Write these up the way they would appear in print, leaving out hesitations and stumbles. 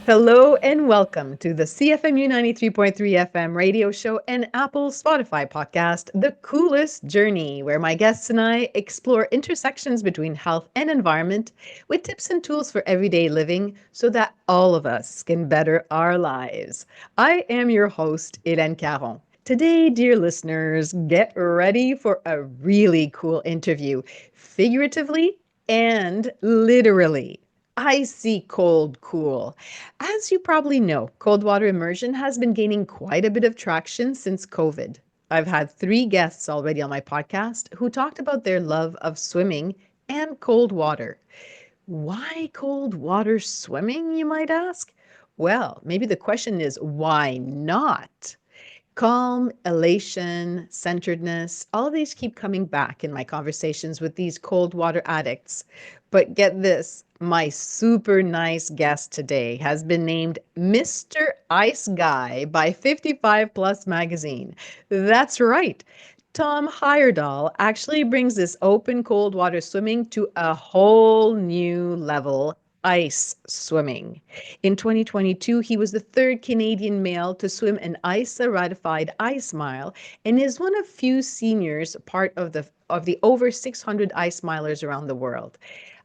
Hello and welcome to the CFMU 93.3 FM radio show and Apple Spotify podcast, The Coolest Journey, where my guests and I explore intersections between health and environment with tips and tools for everyday living so that all of us can better our lives. I am your host, Hélène Caron. Today, dear listeners, get ready for a really cool interview, figuratively and literally. Icy cold cool. As you probably know, cold water immersion has been gaining quite a bit of traction since COVID. I've had 3 guests already on my podcast who talked about their love of swimming and cold water. Why cold water swimming, you might ask? Well, maybe the question is why not? Calm, elation, centeredness, all of these keep coming back in my conversations with these cold water addicts. But get this, my super nice guest today has been named Mr. Ice Guy by 55 Plus magazine. That's right. Tom Heyerdahl actually brings this open cold water swimming to a whole new level. Ice swimming. In 2022, he was the 3rd Canadian male to swim an IISA ratified ice mile and is one of few seniors part of the over 600 ice milers around the world.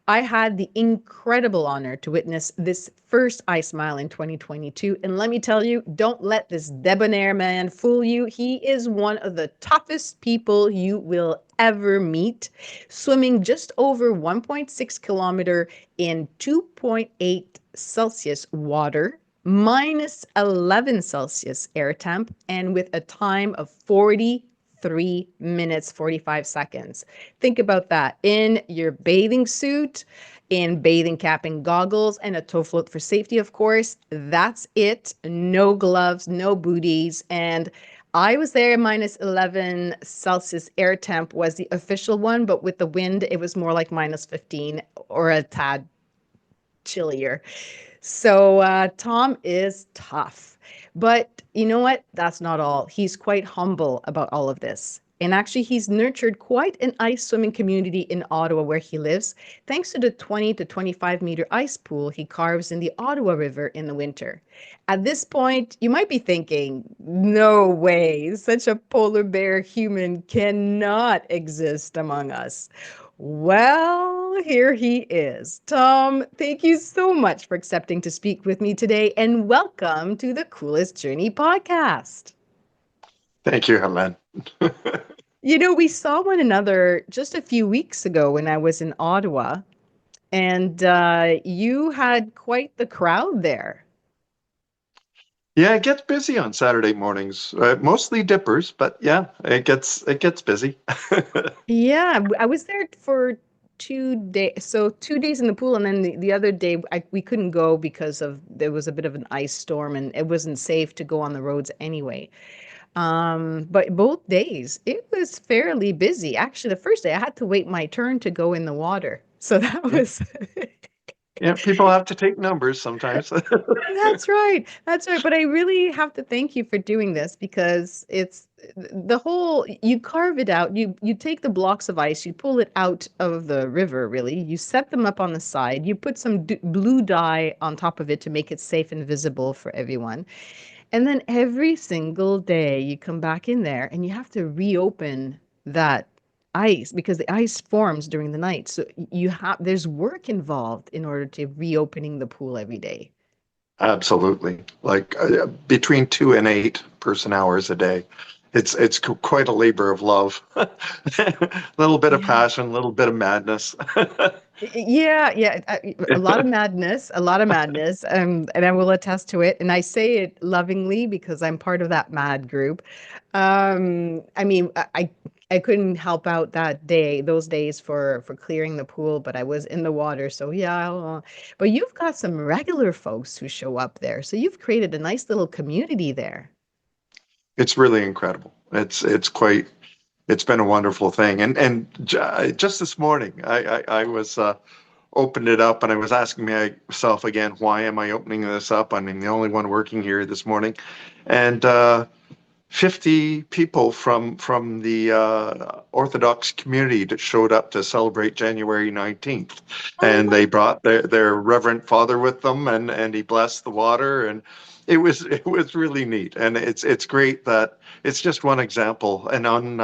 I had the incredible honor to witness this first ice mile in 2022. And let me tell you, don't let this debonaire man fool you. He is one of the toughest people you will ever meet, swimming just over 1.6 kilometer in 2.8 Celsius water, minus 11 Celsius air temp, and with a time of 43 minutes, 45 seconds. Think about that. In your bathing suit, in bathing cap and goggles, and a toe float for safety, of course. That's it. No gloves, no booties. And I was there, minus 11 Celsius air temp was the official one, but with the wind, it was more like minus 15 or a tad chillier. So Tom is tough. But you know what? That's not all. He's quite humble about all of this. And actually, he's nurtured quite an ice swimming community in Ottawa where he lives, thanks to the 20 to 25 meter ice pool he carves in the Ottawa River in the winter. At this point, you might be thinking, no way, such a polar bear human cannot exist among us. Well, here he is. Tom, thank you so much for accepting to speak with me today, and welcome to the Coolest Journey podcast. Thank you, Helen. You know, we saw one another just a few weeks ago when I was in Ottawa, and you had quite the crowd there. Yeah, it gets busy on Saturday mornings. Mostly dippers, but yeah, it gets busy. Yeah, I was there for 2 days. So 2 days in the pool, and then the other day we couldn't go because there was a bit of an ice storm, and it wasn't safe to go on the roads anyway. But both days it was fairly busy. Actually, the first day I had to wait my turn to go in the water. So that Yeah, was yeah, people have to take numbers sometimes. That's right. That's right. But I really have to thank you for doing this because it's the whole you carve it out. You take the blocks of ice, you pull it out of the river, really. You set them up on the side. You put some blue dye on top of it to make it safe and visible for everyone. And then every single day you come back in there and you have to reopen that ice because the ice forms during the night. So there's work involved in order to reopening the pool every day. Absolutely. Like between 2 and 8 person hours a day. It's quite a labor of love. A little bit of Yeah. passion, a little bit of madness. Yeah, yeah, a lot of madness, a lot of madness, and I will attest to it. And I say it lovingly because I'm part of that mad group. I mean, I couldn't help out those days for clearing the pool, but I was in the water, so yeah. But you've got some regular folks who show up there, so you've created a nice little community there. It's really incredible. It's been a wonderful thing. And just this morning, I was opened it up and I was asking myself again, why am I opening this up? I'm the only one working here this morning. And 50 people from the Orthodox community that showed up to celebrate January 19th. Oh And my they brought their Reverend Father with them, and he blessed the water, and it was really neat. And it's great that it's just one example. And on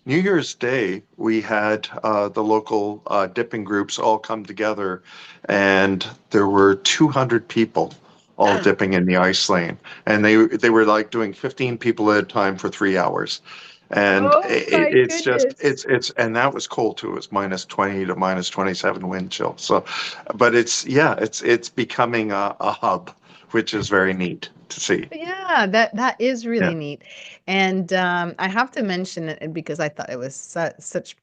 New Year's Day, we had the local dipping groups all come together, and there were 200 people all God. dipping in the ice lane, and they were like doing 15 people at a time for 3 hours. And Oh my it's just goodness. it's and that was cold too. It was minus 20 to minus 27 wind chill. So, but it's yeah, it's becoming a hub, which is very neat to see. Yeah, that is Yeah. really neat. And I have to mention it because I thought it was such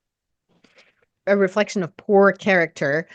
a reflection of poor character.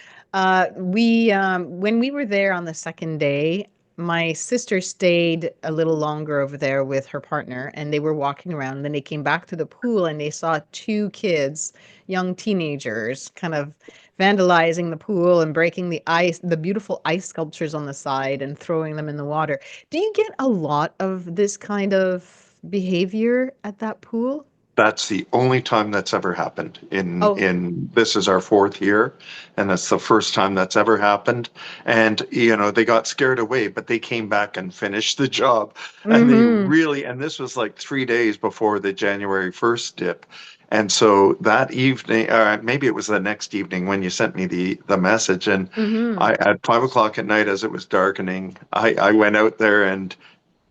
We when we were there on the second day, my sister stayed a little longer over there with her partner, and they were walking around. And then they came back to the pool, and they saw two kids, young teenagers, kind of vandalizing the pool and breaking the beautiful ice sculptures on the side, and throwing them in the water. Do you get a lot of this kind of behavior at that pool? That's the only time that's ever happened Oh, in this is our fourth year, and that's the first time that's ever happened. And they got scared away, but they came back and finished the job. And they mm-hmm. really, and this was like 3 days before the January 1st dip. And so that evening, maybe it was the next evening when you sent me the message, and Mm-hmm. I at 5 o'clock at night as it was darkening, I went out there, and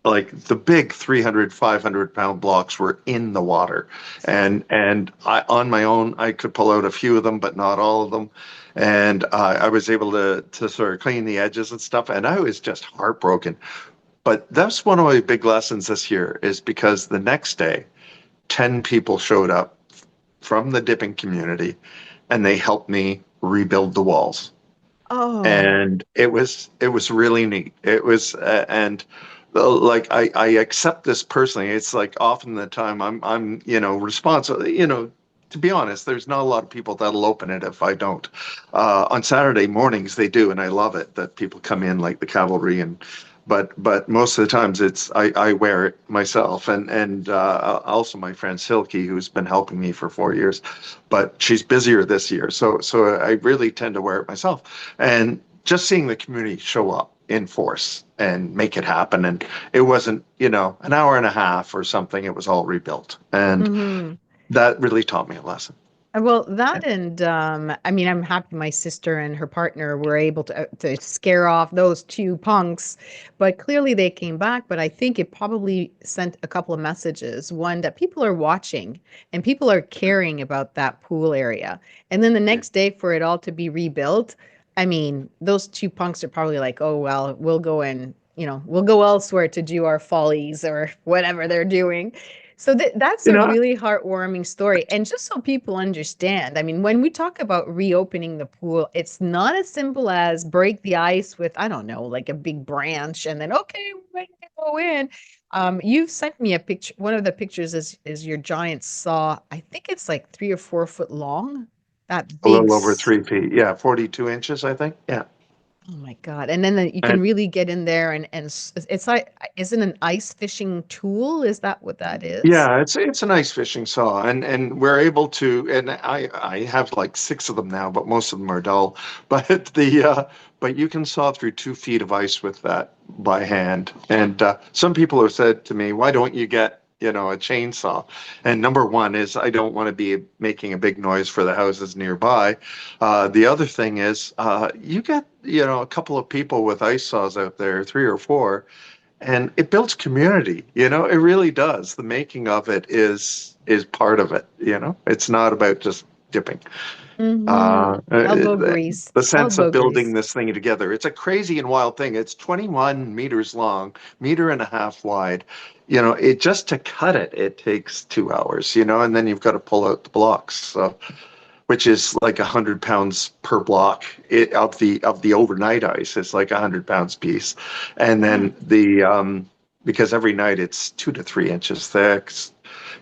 like the big 300, 500 pound blocks were in the water, and I on my own I could pull out a few of them but not all of them, and I was able to sort of clean the edges and stuff, and I was just heartbroken. But that's one of my big lessons this year, is because the next day 10 people showed up from the dipping community, and they helped me rebuild the walls, Oh. and it was really neat. It was and like I accept this personally. It's like often the time I'm responsible. To be honest, there's not a lot of people that'll open it if I don't. On Saturday mornings they do, and I love it that people come in like the cavalry, and but most of the times I wear it myself, and also my friend Silky, who's been helping me for 4 years, but she's busier this year, so I really tend to wear it myself. And just seeing the community show up in force and make it happen, and it wasn't an hour and a half or something. It was all rebuilt, and Mm-hmm. that really taught me a lesson. Well, Yeah. that and I mean, I'm happy my sister and her partner were able to scare off those two punks, but clearly they came back. But I think it probably sent a couple of messages. One, that people are watching and people are caring about that pool area. And then the next day for it all to be rebuilt, I mean, those two punks are probably like, oh well, we'll go and we'll go elsewhere to do our follies or whatever they're doing. So that's you a know really heartwarming story. And just so people understand, I mean, when we talk about reopening the pool, it's not as simple as break the ice with, I don't know, like a big branch and then, okay, we're ready to go in. You've sent me a picture. One of the pictures is your giant saw. I think it's like 3 or 4 foot long. That a big. little over 3 feet, yeah, 42 inches, I think. Yeah. Oh my God. And then you can And really get in there and it's like, is it an ice fishing tool? Is that what that is? yeah, it's a nice fishing saw, and we're able to, and I have like six of them now, but most of them are dull. But but you can saw through 2 feet of ice with that by hand. And some people have said to me, why don't you get a chainsaw? And number one is I don't want to be making a big noise for the houses nearby. The other thing is you get a couple of people with ice saws out there, three or four, and it builds community. It really does. The making of it is part of it. It's not about just dipping. Mm-hmm. uh, Elbow uh, grease. the sense of Elbow building grease. this thing together. It's a crazy and wild thing. It's 21 meters long, meter and a half wide. It just to cut it takes 2 hours, and then you've got to pull out the blocks. So, which is like 100 pounds per block of the overnight ice. It's like 100 pounds piece, and Yeah. then because every night it's 2 to 3 inches thick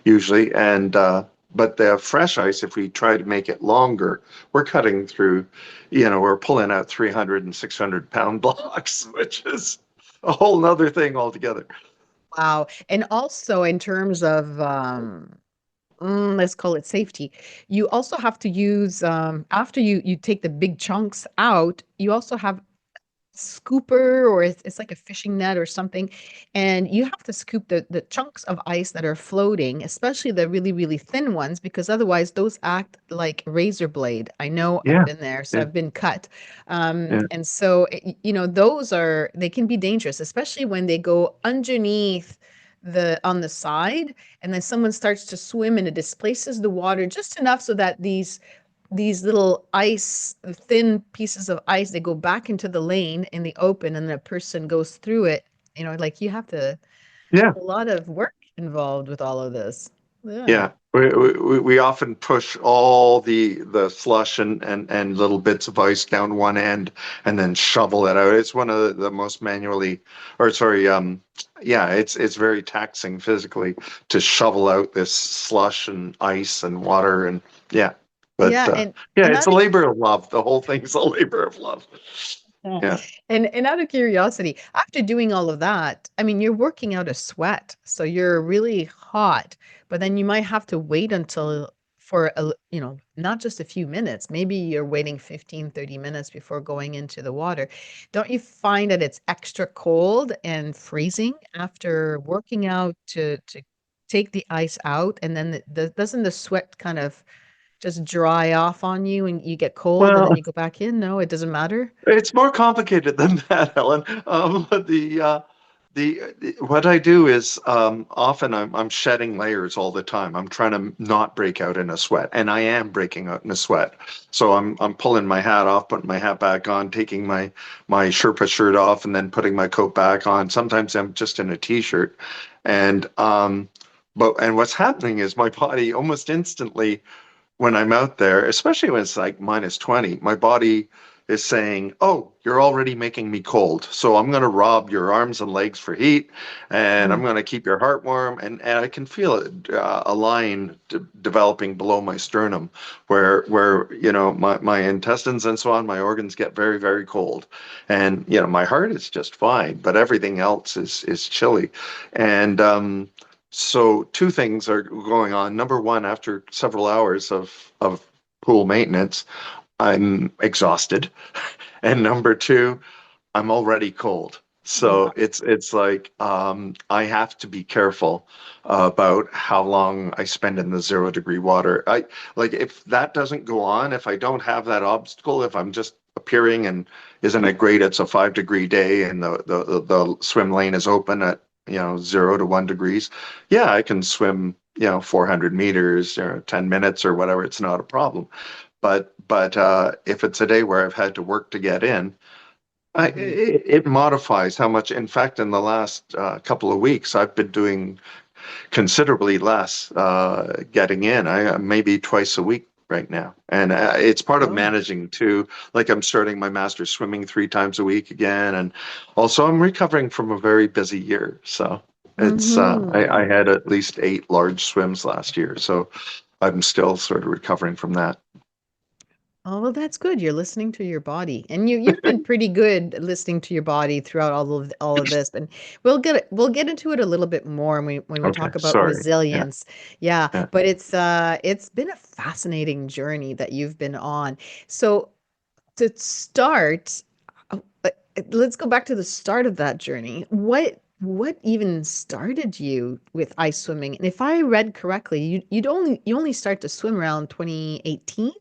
usually, and but the fresh ice, if we try to make it longer, we're cutting through, we're pulling out 300 and 600 pound blocks, which is a whole nother thing altogether. Wow. And also in terms of let's call it safety, you also have to use after you take the big chunks out, you also have scooper, or it's like a fishing net or something, and you have to scoop the chunks of ice that are floating, especially the really really thin ones, because otherwise those act like razor blade. I know, I've Yeah, been there, so yeah, I've been cut. yeah. And so those are, they can be dangerous, especially when they go underneath the on the side, and then someone starts to swim and it displaces the water just enough so that these little ice, thin pieces of ice, they go back into the lane in the open, and the person goes through it. Like you have to, Yeah. a lot of work involved with all of this. Yeah. Yeah, we often push all the slush and little bits of ice down one end and then shovel it out. It's one of the most manually, or sorry, yeah, it's very taxing physically to shovel out this slush and ice and water and yeah, but Yeah. And, yeah, and it's out a of labor of love. The whole thing's a labor of love. Yeah. Yeah. And out of curiosity, after doing all of that, I mean, you're working out a sweat, so you're really hot, but then you might have to wait until for not just a few minutes, maybe you're waiting 15, 30 minutes before going into the water. Don't you find that it's extra cold and freezing after working out to take the ice out, and then doesn't the sweat kind of just dry off on you and you get cold and then Well, you go back in? No, it doesn't matter. it's more complicated than that, Helen. What I do is often I'm shedding layers all the time. I'm trying to not break out in a sweat, and I am breaking out in a sweat. So I'm pulling my hat off, putting my hat back on, taking my Sherpa shirt off, and then putting my coat back on. Sometimes I'm just in a t-shirt, and and what's happening is my body almost instantly when I'm out there, especially when it's like -20, my body is saying, "Oh, you're already making me cold. So I'm going to rob your arms and legs for heat, and I'm Mm. going to keep your heart warm." And I can feel it, a line developing below my sternum, where my intestines and so on, my organs get very very cold, and my heart is just fine, but everything else is chilly, and so two things are going on. Number one, after several hours of pool maintenance, I'm exhausted. And number two, I'm already cold. Yeah. So it's like I have to be careful about how long I spend in the 0 degree water. I like if that doesn't go on, if I don't have that obstacle, if I'm just appearing and isn't it great? It's a 5 degree day and the swim lane is open at 0 to 1 degrees. Yeah, I can swim 400 meters or 10 minutes or whatever. It's not a problem. But if it's a day where I've had to work to get in, Mm. it modifies how much. In fact, in the last couple of weeks, I've been doing considerably less getting in. I maybe twice a week right now, and it's part of Oh. managing too. Like I'm starting my master's swimming 3 times a week again, and also I'm recovering from a very busy year. So it's I Hmm. had at least 8 large swims last year, so I'm still sort of recovering from that. Oh, well, that's good. You're listening to your body, and you've been pretty good listening to your body throughout all of this. And we'll get into it a little bit more when we Okay, talk about sorry. Yeah, resilience. Yeah, yeah. but it's been a fascinating journey that you've been on. So to start, let's go back to the start of that journey. What even started you with ice swimming? And if I read correctly, you only start to swim around 2018.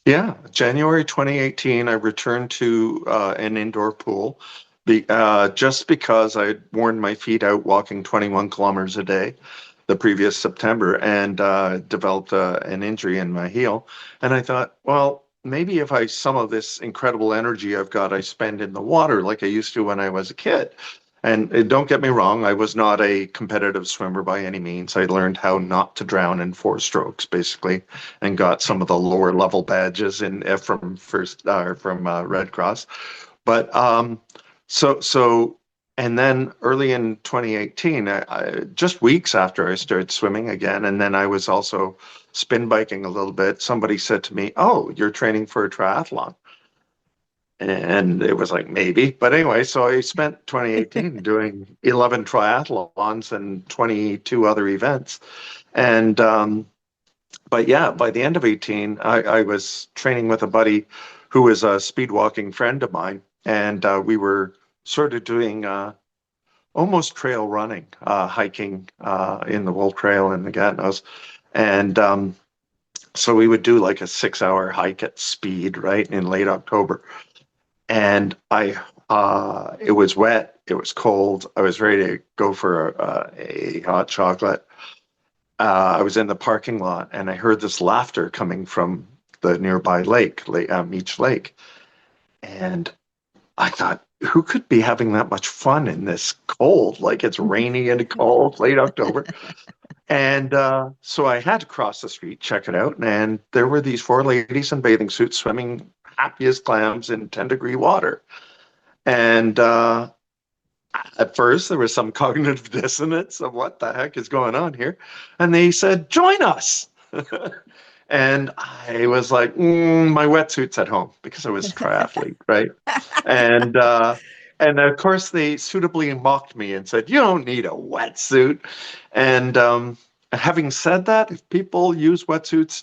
Yeah, January 2018, I returned to an indoor pool just because I had worn my feet out walking 21 kilometers a day the previous September and developed an injury in my heel. And I thought, well, maybe if some of this incredible energy I've got, I spend in the water like I used to when I was a kid. And don't get me wrong, I was not a competitive swimmer by any means. I learned how not to drown in 4 strokes, basically, and got some of the lower level badges in from Red Cross. But so and then early in 2018, just weeks after I started swimming again, and then I was also spin biking a little bit. Somebody said to me, "Oh, you're training for a triathlon." And it was like, maybe. But anyway, so I spent 2018 doing 11 triathlons and 22 other events. And, but yeah, by the end of 18, I was training with a buddy who was a speed walking friend of mine. And we were sort of doing almost trail running, hiking in the Wolf Trail in the Gatineaus. And so we would do like a 6 hour hike at speed, right, in late October. And it was wet, it was cold. I was ready to go for a hot chocolate. I was in the parking lot and I heard this laughter coming from the nearby Meech Lake. And I thought, who could be having that much fun in this cold? Like it's rainy and cold, late October. And so I had to cross the street, check it out. And there were these four ladies in bathing suits swimming happy as clams in 10-degree water. And at first, there was some cognitive dissonance of what the heck is going on here. And they said, join us. And I was like, my wetsuit's at home because I was a triathlete, right? And and of course they suitably mocked me and said, "You don't need a wetsuit." And having said that, if people use wetsuits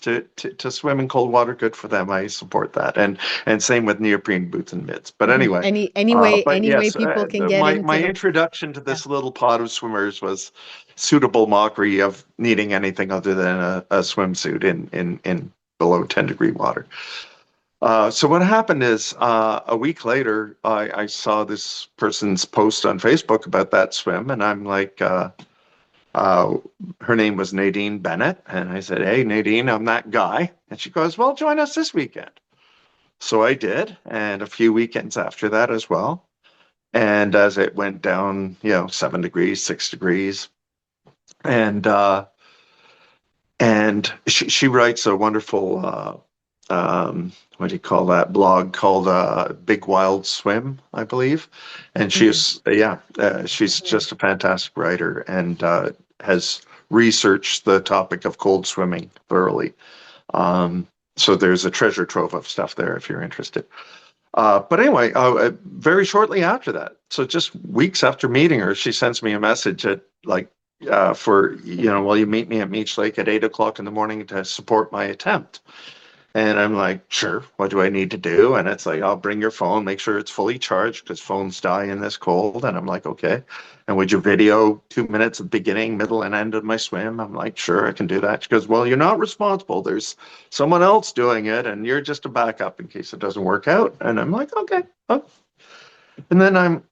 to swim in cold water, good for them. I support that. And same with neoprene boots and mitts. But anyway, but Any way yes, people can get my into the introduction to yeah. this little pod of swimmers was suitable mockery of needing anything other than a swimsuit in below 10-degree water. So what happened is a week later, I saw this person's post on Facebook about that swim, and I'm like, uh, her name was Nadine Bennett, and I said, "Hey, Nadine, I'm that guy." And she goes, "Well, join us this weekend." So I did, and a few weekends after that as well. And as it went down, 7 degrees, 6 degrees, and she writes a wonderful what do you call that blog called Big Wild Swim, I believe. And she's just a fantastic writer and has researched the topic of cold swimming thoroughly. So there's a treasure trove of stuff there if you're interested. But anyway, very shortly after that, so just weeks after meeting her, she sends me a message at like, will you meet me at Meech Lake at 8 o'clock in the morning to support my attempt? And I'm like, sure, what do I need to do? And it's like, I'll bring your phone, make sure it's fully charged because phones die in this cold. And I'm like, okay. And would you video 2 minutes of beginning, middle, and end of my swim? I'm like, sure, I can do that. She goes, well, you're not responsible. There's someone else doing it, and you're just a backup in case it doesn't work out. And I'm like, okay. Oh. And then I'm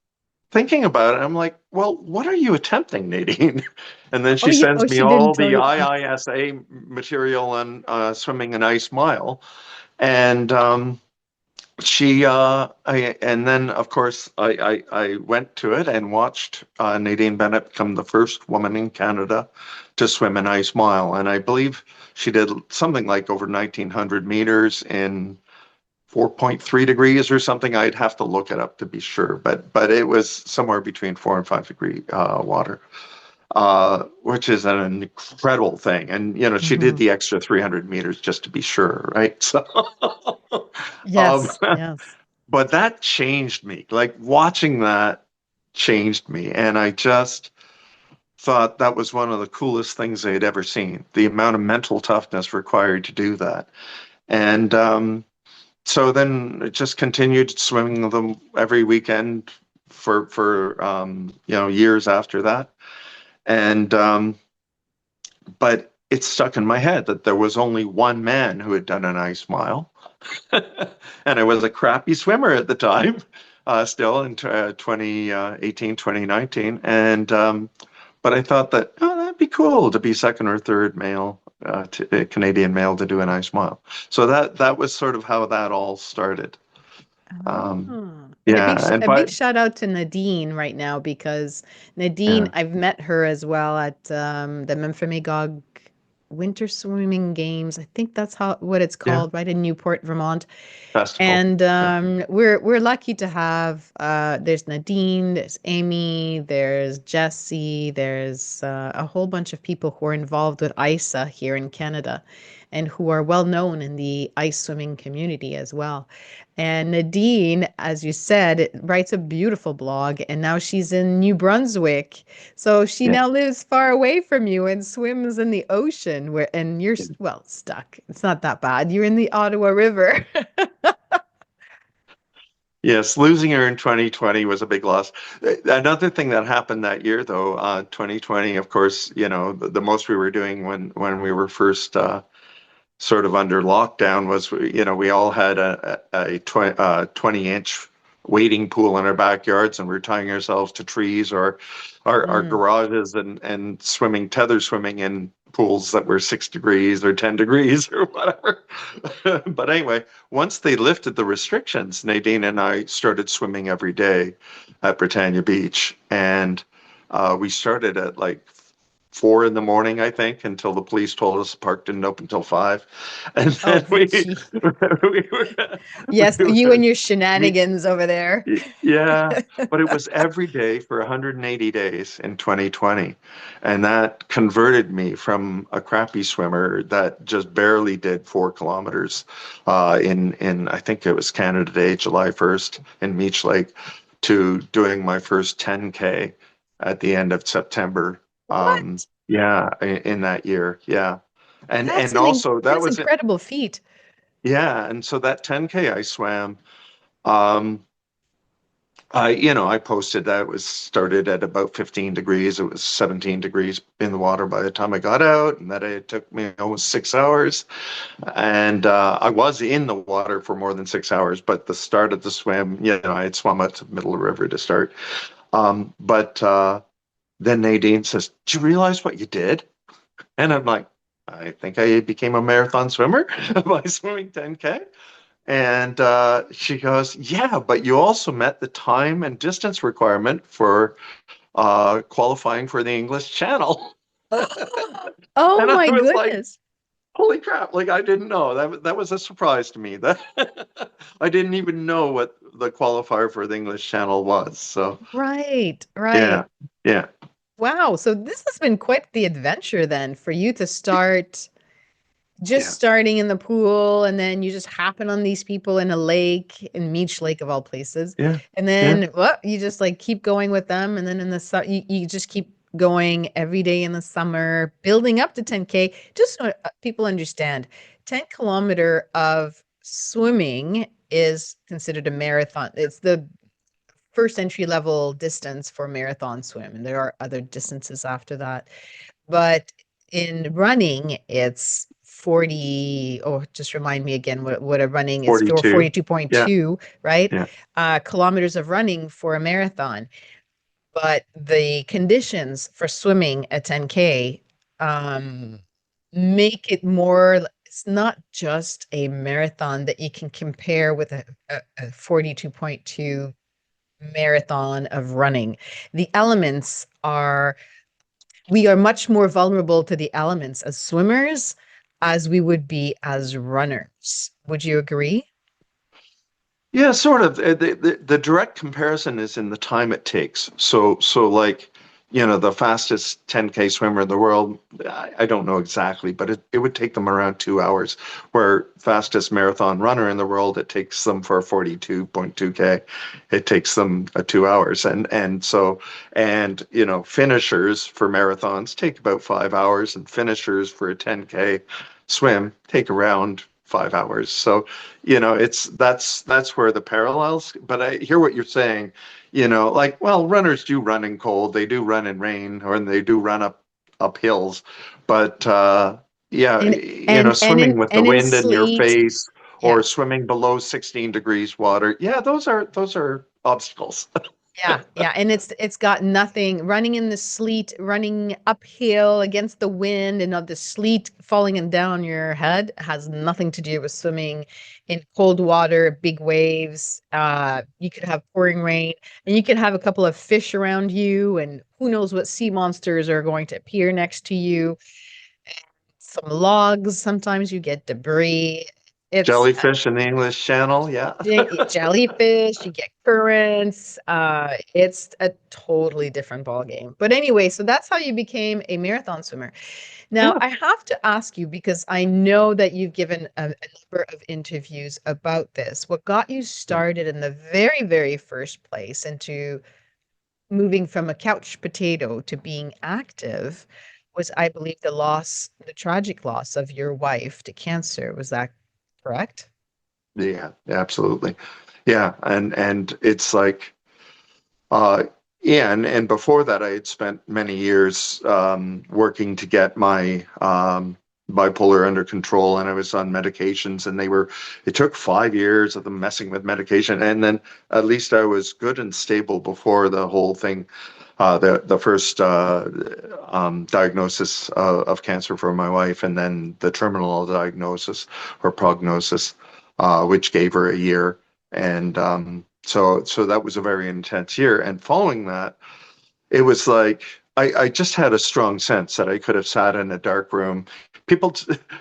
thinking about it. I'm like, well, what are you attempting, Nadine? And then she sends me She didn't all tell the you. IISA material on swimming an ice mile. And and then of course I went to it and watched Nadine Bennett become the first woman in Canada to swim an ice mile. And I believe she did something like over 1900 meters in 4.3 degrees or something. I'd have to look it up to be sure, but it was somewhere between 4 and 5 degree water, which is an incredible thing. And she did the extra 300 meters just to be sure, right? So, um, Yes, yes. but that changed me. Like watching that changed me, and I just thought that was one of the coolest things I had ever seen. The amount of mental toughness required to do that, and so then it just continued swimming them every weekend for years after that. And but it stuck in my head that there was only one man who had done an ice mile, and I was a crappy swimmer at the time, still in 2018, 2019, and but I thought that that'd be cool to be second or third male, Canadian male to do an ice mile. So that was sort of how that all started. Um, Ah. yeah, and A big but shout out to Nadine right now because Nadine, yeah, I've met her as well at the Memphremagog Winter Swimming Games. I think that's what it's yeah, called, right in Newport, Vermont. festival. And Yeah, we're lucky to have there's Nadine, there's Amy, there's Jesse, there's a whole bunch of people who are involved with IISA here in Canada and who are well known in the ice swimming community as well. And Nadine, as you said, writes a beautiful blog, and now she's in New Brunswick. So she Yeah. now lives far away from you and swims in the ocean where and you're well stuck. It's not that bad. You're in the Ottawa River. Yes, losing her in 2020 was a big loss. Another thing that happened that year, though, 2020, of course, the most we were doing when we were first sort of under lockdown was, we all had a 20-inch wading pool in our backyards, and we were tying ourselves to trees or our Mm. garages and tether swimming in pools that were 6 degrees or 10 degrees or whatever. But anyway, once they lifted the restrictions, Nadine and I started swimming every day at Britannia Beach. And we started at like 4 in the morning, I think, until the police told us the park didn't open until 5. And Oh, then we, gee. we were, Yes, we you and were your me, shenanigans over there. yeah, but it was every day for 180 days in 2020. And that converted me from a crappy swimmer that just barely did 4 kilometers in I think it was Canada Day, July 1st in Meech Lake, to doing my first 10K at the end of September. What? Yeah, in that year. Yeah. And That's and an also that that's was it. incredible feat. Yeah, and so that 10K I swam. Um, I posted that it was started at about 15 degrees. It was 17 degrees in the water by the time I got out, and that it took me almost 6 hours. And I was in the water for more than 6 hours, but the start of the swim, I had swum out to the middle of the river to start. But then Nadine says, "Do you realize what you did?" And I'm like, "I think I became a marathon swimmer by swimming 10K." And she goes, "Yeah, but you also met the time and distance requirement for qualifying for the English Channel." Oh And I my was like, goodness. "Holy crap!" Like I didn't know that was a surprise to me. That I didn't even know what the qualifier for the English Channel was. So Right, right. yeah, yeah, Wow. So this has been quite the adventure then for you to start just yeah, starting in the pool, and then you just happen on these people in a lake, in Meech Lake of all places. yeah, And yeah, then you just like keep going with them. And then in the you just keep going every day in the summer, building up to 10K. Just so people understand, 10 kilometer of swimming is considered a marathon. It's the first entry level distance for marathon swim, and there are other distances after that. But in running, it's 40. Oh, just remind me again what a running is for 42. Yeah, 42, right? yeah. Kilometers of running for a marathon. But the conditions for swimming a 10K um, make it more, it's not just a marathon that you can compare with a 42.2 marathon of running. The elements are, we are much more vulnerable to the elements as swimmers as we would be as runners. Would you agree? Yeah, sort of. The direct comparison is in the time it takes. So like, the fastest 10K swimmer in the world, I don't know exactly, but it would take them around 2 hours. Where fastest marathon runner in the world, it takes them for 42.2K, it takes them 2 hours. And finishers for marathons take about 5 hours, and finishers for a 10K swim take around 5 hours. So it's that's where the parallels. But I hear what you're saying. Like, well, runners do run in cold, they do run in rain, or they do run up hills. But yeah, And and swimming with the in wind in your sleet. face Yeah. or swimming below 16 degrees water. Yeah, those are obstacles. Yeah, yeah, and it's got nothing running in the sleet, running uphill against the wind, and of the sleet falling and down your head has nothing to do with swimming in cold water, big waves. You could have pouring rain, and you could have a couple of fish around you, and who knows what sea monsters are going to appear next to you. Some logs, sometimes you get debris. It's Jellyfish in the English Channel, yeah. you eat jellyfish, you get currents. It's a totally different ball game. But anyway, so that's how you became a marathon swimmer. Now, Yeah. I have to ask you because I know that you've given a number of interviews about this. What got you started in the very, very first place into moving from a couch potato to being active was, I believe, the tragic loss of your wife to cancer. Was that correct? Yeah, absolutely. Yeah, and it's like uh yeah, and before that I had spent many years working to get my bipolar under control, and I was on medications, and it took 5 years of them messing with medication, and then at least I was good and stable before the whole thing, the first diagnosis of cancer for my wife, and then the terminal diagnosis or prognosis, which gave her a year. And so that was a very intense year. And following that, it was like I just had a strong sense that I could have sat in a dark room. People,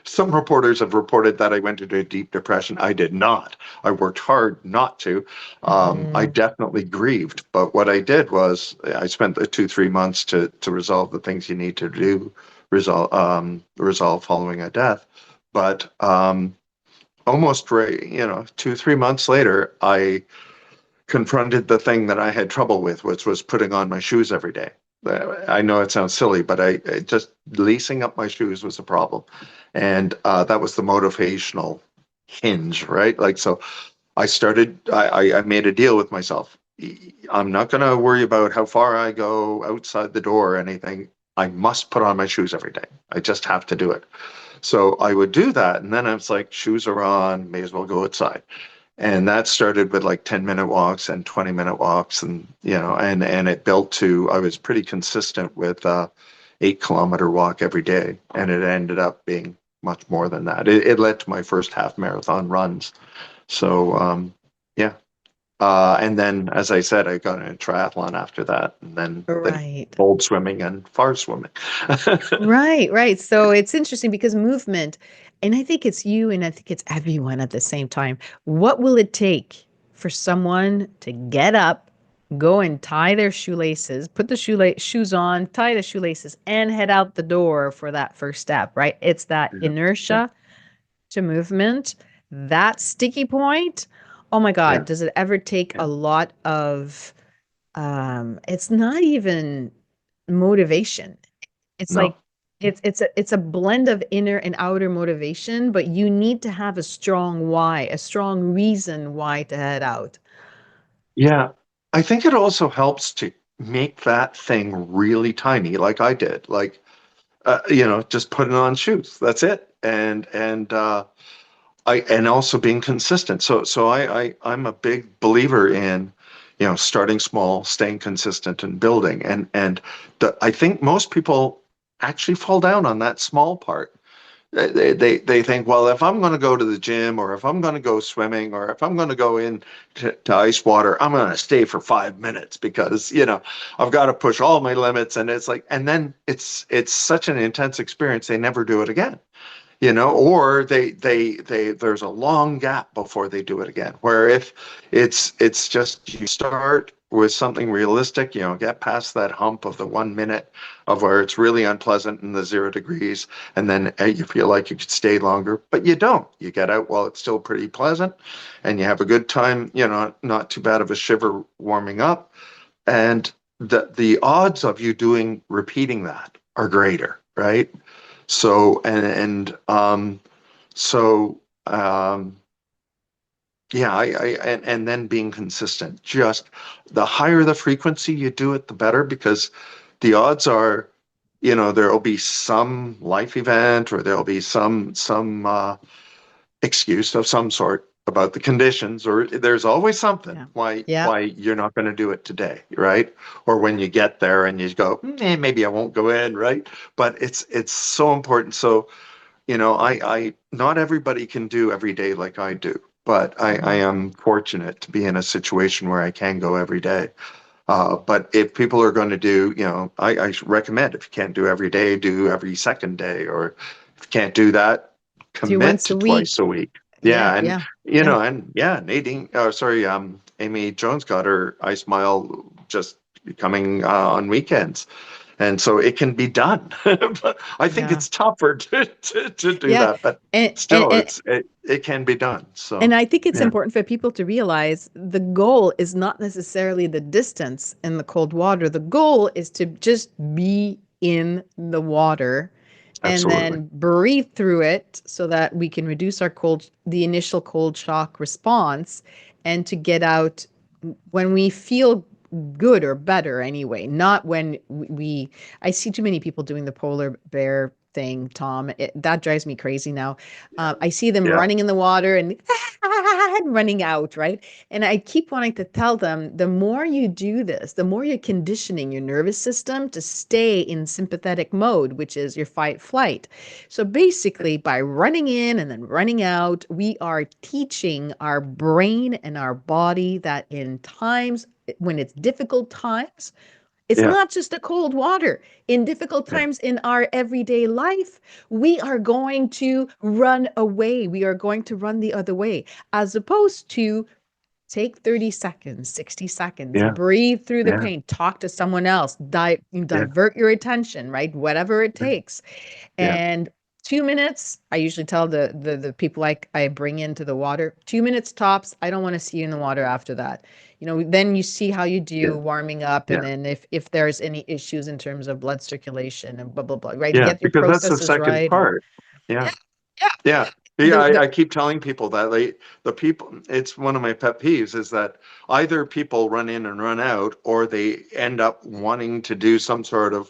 some reporters have reported that I went into a deep depression. I did not. I worked hard not to. I Mm, definitely grieved, but what I did was I spent the 2, 3 months to resolve the things you need to do, resolve following a death. But almost right, 2, 3 months later, I confronted the thing that I had trouble with, which was putting on my shoes every day. I know it sounds silly, but I just lacing up my shoes was a problem, and that was the motivational hinge, right? Like, so I started. I made a deal with myself. I'm not going to worry about how far I go outside the door or anything. I must put on my shoes every day. I just have to do it. So I would do that, and then I was like, shoes are on, may as well go outside. And that started with like 10-minute walks and 20-minute walks, and and it built to, I was pretty consistent with 8 kilometer walk every day, and it ended up being much more than that. It led to my first half marathon runs. So yeah. And then, as I said, I got in a triathlon after that, and then right. bold swimming and far swimming. Right, right. So it's interesting because movement, and I think it's you and I think it's everyone at the same time. What will it take for someone to get up, go and tie their shoelaces, put the shoes on, tie the shoelaces, and head out the door for that first step, right? It's that Yeah, yeah, inertia to movement, that sticky point. Oh my God, yeah, does it ever take yeah. a lot of it's not even motivation. It's like No. it's a blend of inner and outer motivation, but you need to have a strong why, a strong reason why to head out. Yeah, I think it also helps to make that thing really tiny, like I did. Like, just putting on shoes. That's it. And also being consistent. So I'm a big believer in, starting small, staying consistent, and building. I think most people actually fall down on that small part. They think, well, if I'm going to go to the gym, or if I'm going to go swimming, or if I'm going to go in to ice water, I'm going to stay for 5 minutes because I've got to push all my limits. And it's like, and then it's such an intense experience, they never do it again. Or they there's a long gap before they do it again. Where if it's just, you start with something realistic, get past that hump of the 1 minute of where it's really unpleasant in the 0 degrees, and then you feel like you could stay longer, but you don't. You get out while it's still pretty pleasant, and you have a good time. Not too bad of a shiver warming up, and the odds of you repeating that are greater, right? So so yeah, and then being consistent. Just the higher the frequency you do it, the better, because the odds are, there'll be some life event, or there'll be some excuse of some sort about the conditions, or there's always something Yeah. why Yeah. why you're not going to do it today, right? Or when you get there and you go, maybe I won't go in, right? But it's so important. So, I not everybody can do every day like I do, but I Mhm. am fortunate to be in a situation where I can go every day. But if people are going to do, I recommend, if you can't do every day, do every second day, or if you can't do that, Do commit once to a twice week. a week. Yeah, and Yeah. Yeah. Nadine, sorry, Amy Jones got her ice mile just coming on weekends, and so it can be done. But I think Yeah. it's tougher to do Yeah. that, but And, and, still, and it can be done. And So I think it's yeah, important for people to realize the goal is not necessarily the distance in the cold water. The goal is to just be in the water and absolutely. then breathe through it so that we can reduce the initial cold shock response, and to get out when we feel good or better anyway, not when I see too many people doing the polar bear thing, Tom. That drives me crazy now. I see them Yeah, running in the water and running out, right? And I keep wanting to tell them, the more you do this, the more you're conditioning your nervous system to stay in sympathetic mode, which is your fight flight. So basically, by running in and then running out, we are teaching our brain and our body that in times when it's difficult times, it's yeah, not just the cold water. In difficult yeah, times in our everyday life, we are going to run away. We are going to run the other way, as opposed to take 30 seconds, 60 seconds, yeah, breathe through the yeah, pain, talk to someone else, yeah, divert your attention, right? Whatever it takes. yeah, And 2 minutes, I usually tell the people I bring into the water, 2 minutes tops. I don't want to see you in the water after that. Then you see how you yeah, do warming up, and yeah, then if there's any issues in terms of blood circulation and blah blah blah, right? yeah. Get your Because that's the processes second right, and part. Yeah. yeah, yeah. Yeah. Yeah, The I keep telling people that the people, it's one of my pet peeves is that either people run in and run out, or they end up wanting to do some sort of,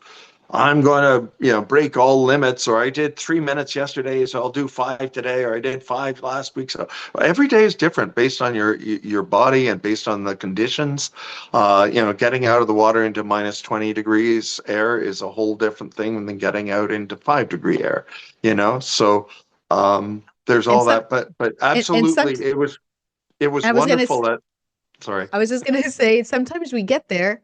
I'm going to, break all limits, or I did 3 minutes yesterday, so I'll do five today, or I did five last week. So every day is different based on your body and based on the conditions. Getting out of the water into minus 20 degrees air is a whole different thing than getting out into 5 degree air, so there's and all some that, but and some absolutely, it was I was gonna wonderful that. Sorry. I was just gonna say, sometimes we get there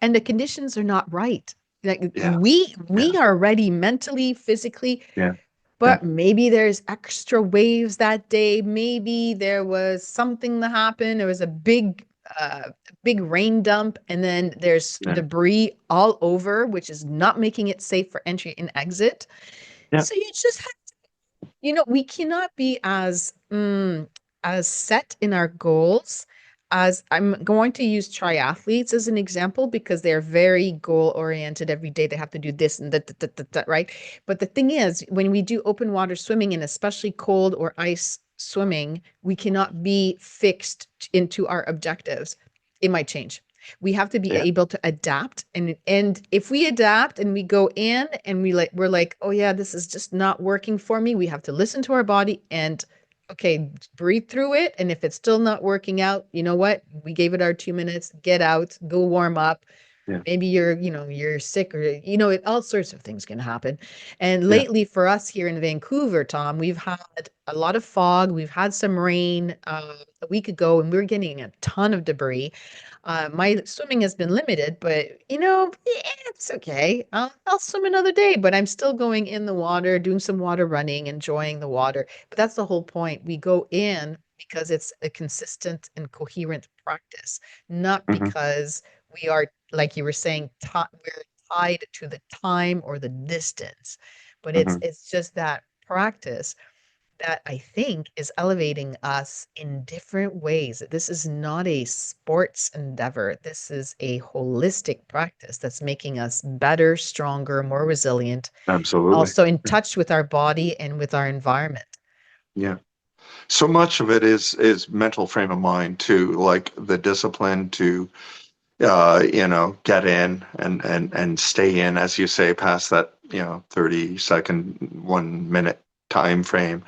and the conditions are not right. Like Yeah, we yeah, are ready mentally, physically, yeah, yeah, but maybe there's extra waves that day. Maybe there was something that happened. There was uh, big rain dump, and then there's yeah, debris all over, which is not making it safe for entry and exit. yeah. So you just we cannot be as set in our goals. As I'm going to use triathletes as an example, because they're very goal oriented. Every day they have to do this and that, right? But the thing is, when we do open water swimming, and especially cold or ice swimming, we cannot be fixed into our objectives. It might change. We have to be Yeah. able to adapt, and if we adapt and we go in and we're like, oh yeah, this is just not working for me, we have to listen to our body and, okay, breathe through it. And if it's still not working out, you know what, we gave it our 2 minutes, get out, go warm up. Yeah. Maybe you're sick, or all sorts of things can happen. And Yeah. lately for us here in Vancouver, Tom, we've had a lot of fog, we've had some rain a week ago, and we're getting a ton of debris. My swimming has been limited, but it's okay. I'll swim another day, but I'm still going in the water, doing some water running, enjoying the water. But that's the whole point. We go in because it's a consistent and coherent practice, not Hmm. because we are, like you were saying, we're tied to the time or the distance. But it's Hmm. it's just that practice that I think is elevating us in different ways. This is not a sports endeavor. This is a holistic practice that's making us better, stronger, more resilient, Absolutely. also in touch with our body and with our environment. Yeah. So much of it is mental frame of mind too, like the discipline to get in and stay in, as you say, past that, 30-second, 1 minute time frame.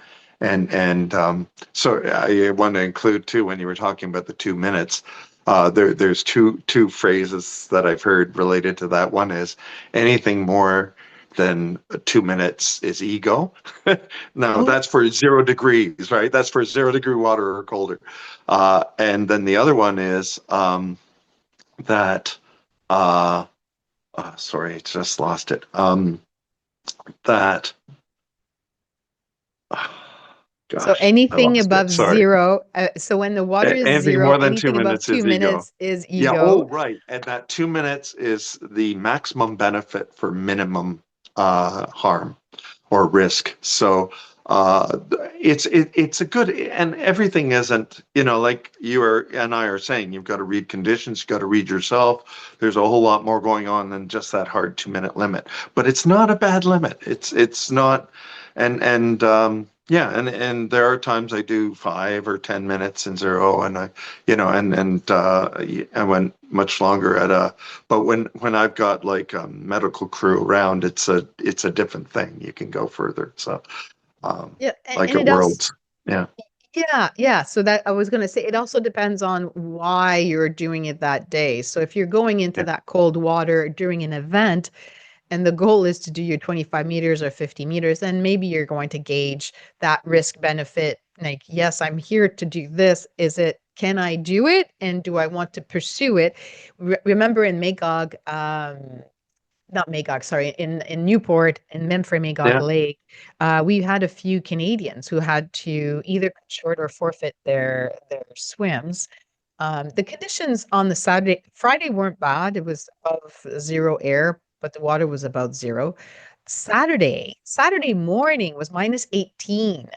So I want to include too, when you were talking about the 2 minutes, there's two phrases that I've heard related to that. One is anything more than 2 minutes is ego. No, Oh, that's for 0 degrees, right? That's for 0 degree water or colder. And then the other one is that uh, sorry, I just lost it. That So Gosh, I anything lost it. above Sorry. zero, so when the water is Anything zero, more than two anything above minutes is 2 minutes ego. is Yeah. ego. Oh, right. And that 2 minutes is the maximum benefit for minimum harm or risk. So it's a good, and everything isn't, like and I are saying, you've got to read conditions, you've got to read yourself. There's a whole lot more going on than just that hard 2 minute limit. But it's not a bad limit. It's not, and yeah, and there are times I do 5 or 10 minutes in zero, and I went much longer but when I've got like a medical crew around, it's a different thing. You can go further. So, Yeah, like and at it also, Worlds, yeah, yeah, yeah. So that I was going to say, it also depends on why you're doing it that day. So if you're going into yeah, that cold water during an event, and the goal is to do your 25 meters or 50 meters, then maybe you're going to gauge that risk benefit. Like, yes, I'm here to do this. Can I do it? And do I want to pursue it? Remember in Magog, not Magog, sorry, in Newport, in Memphrey Magog yeah. Lake, we had a few Canadians who had to either cut short or forfeit their swims. The conditions on the Friday weren't bad. It was above zero air, but the water was about zero. Saturday morning was minus 18.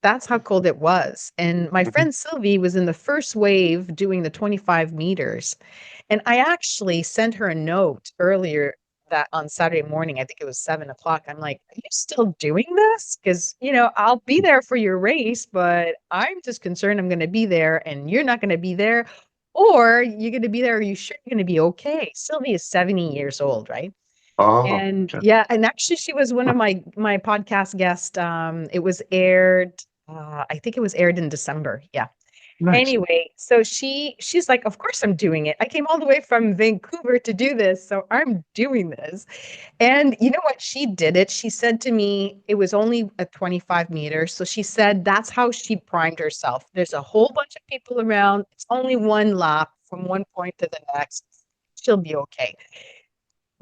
That's how cold it was. And my Mhm. friend Sylvie was in the first wave doing the 25 meters. And I actually sent her a note earlier that on Saturday morning, I think it was 7 o'clock. I'm like, are you still doing this? Because, I'll be there for your race, but I'm just concerned I'm going to be there and you're not going to be there. Or you're going to be there. Are you sure you're going to be okay? Sylvie is 70 years old, right? Oh, And okay. yeah, and actually she was one of my podcast guests. It was aired, I think it was aired in December. Yeah. Nice. Anyway, so she's like, of course I'm doing it. I came all the way from Vancouver to do this, so I'm doing this. And you know what? She did it. She said to me, it was only a 25 meters. So she said that's how she primed herself. There's a whole bunch of people around. It's only one lap from one point to the next. She'll be okay.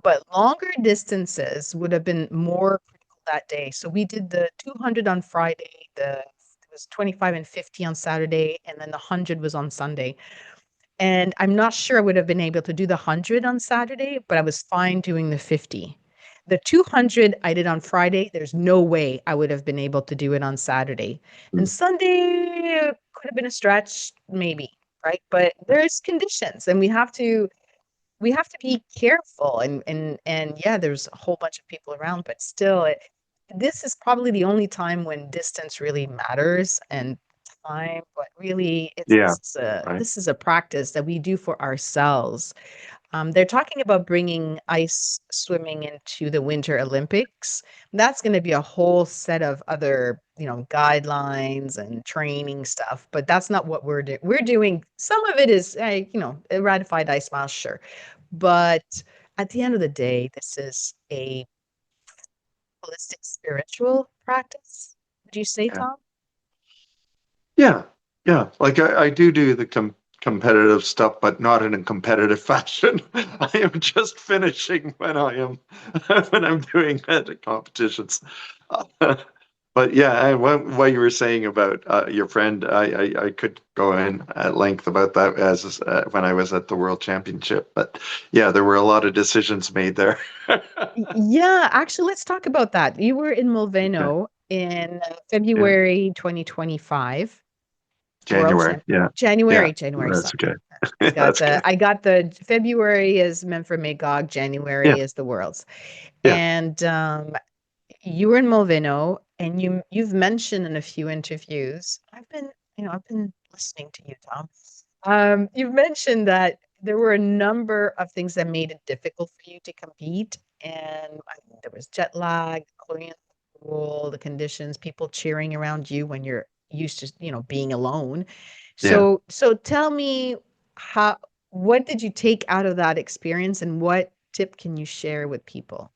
But longer distances would have been more critical that day. So we did the 200 on Friday, it was 25 and 50 on Saturday, and then the 100 was on Sunday. And I'm not sure I would have been able to do the 100 on Saturday, but I was fine doing the 50. The 200 I did on Friday. There's no way I would have been able to do it on Saturday. And Mm. Sunday could have been a stretch, maybe, right? But there's conditions, and we have to be careful, and yeah, there's a whole bunch of people around, but still this is probably the only time when distance really matters and time, but really it's Yeah, this is a right. this is a practice that we do for ourselves. They're talking about bringing ice swimming into the Winter Olympics. That's going to be a whole set of other, guidelines and training stuff, but that's not what we're doing. We're doing some of it is, a ratified ice mile, sure. But at the end of the day, this is a holistic spiritual practice. Would you say, Yeah, Tom? yeah, yeah. Like I do the competitive stuff, but not in a competitive fashion. I am just finishing when I am when I'm doing the competitions. But yeah, what you were saying about your friend, I could go in at length about that as when I was at the World Championship. But yeah, there were a lot of decisions made there. Yeah, actually, let's talk about that. You were in Okay. Mulveno in Yeah, February 2025. World January. Champ. Yeah, yeah, January, that's sorry. okay. I got That's the good. I got the February is meant for Magog, Yeah, January is the Worlds. yeah, And you were in Mulvino, and you've mentioned in a few interviews. I've been listening to you, Tom. You've mentioned that there were a number of things that made it difficult for you to compete, and there was jet lag, chlorine in the pool, the conditions, people cheering around you when you're used to, being alone. yeah. So tell me how what did you take out of that experience, and what tip can you share with people?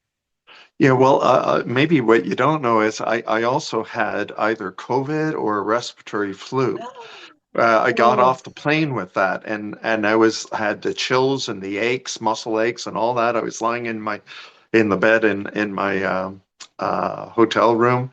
Yeah, well, maybe what you don't know is I also had either COVID or a respiratory flu. I got Oh, off the plane with that, and had the chills and the aches, muscle aches, and all that. I was lying in the bed in my hotel room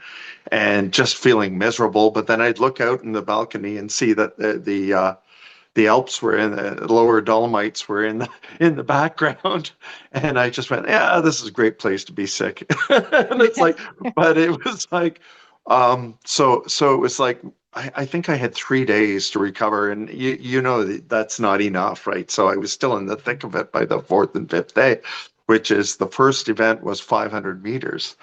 and just feeling miserable. But then I'd look out in the balcony and see that the Alps were in the lower Dolomites were in the background, and I just went, yeah, this is a great place to be sick. And it's like, but it was like, so it was like I think I had 3 days to recover, and you know that's not enough, right? So I was still in the thick of it by the fourth and fifth day, which is the first event was 500 meters,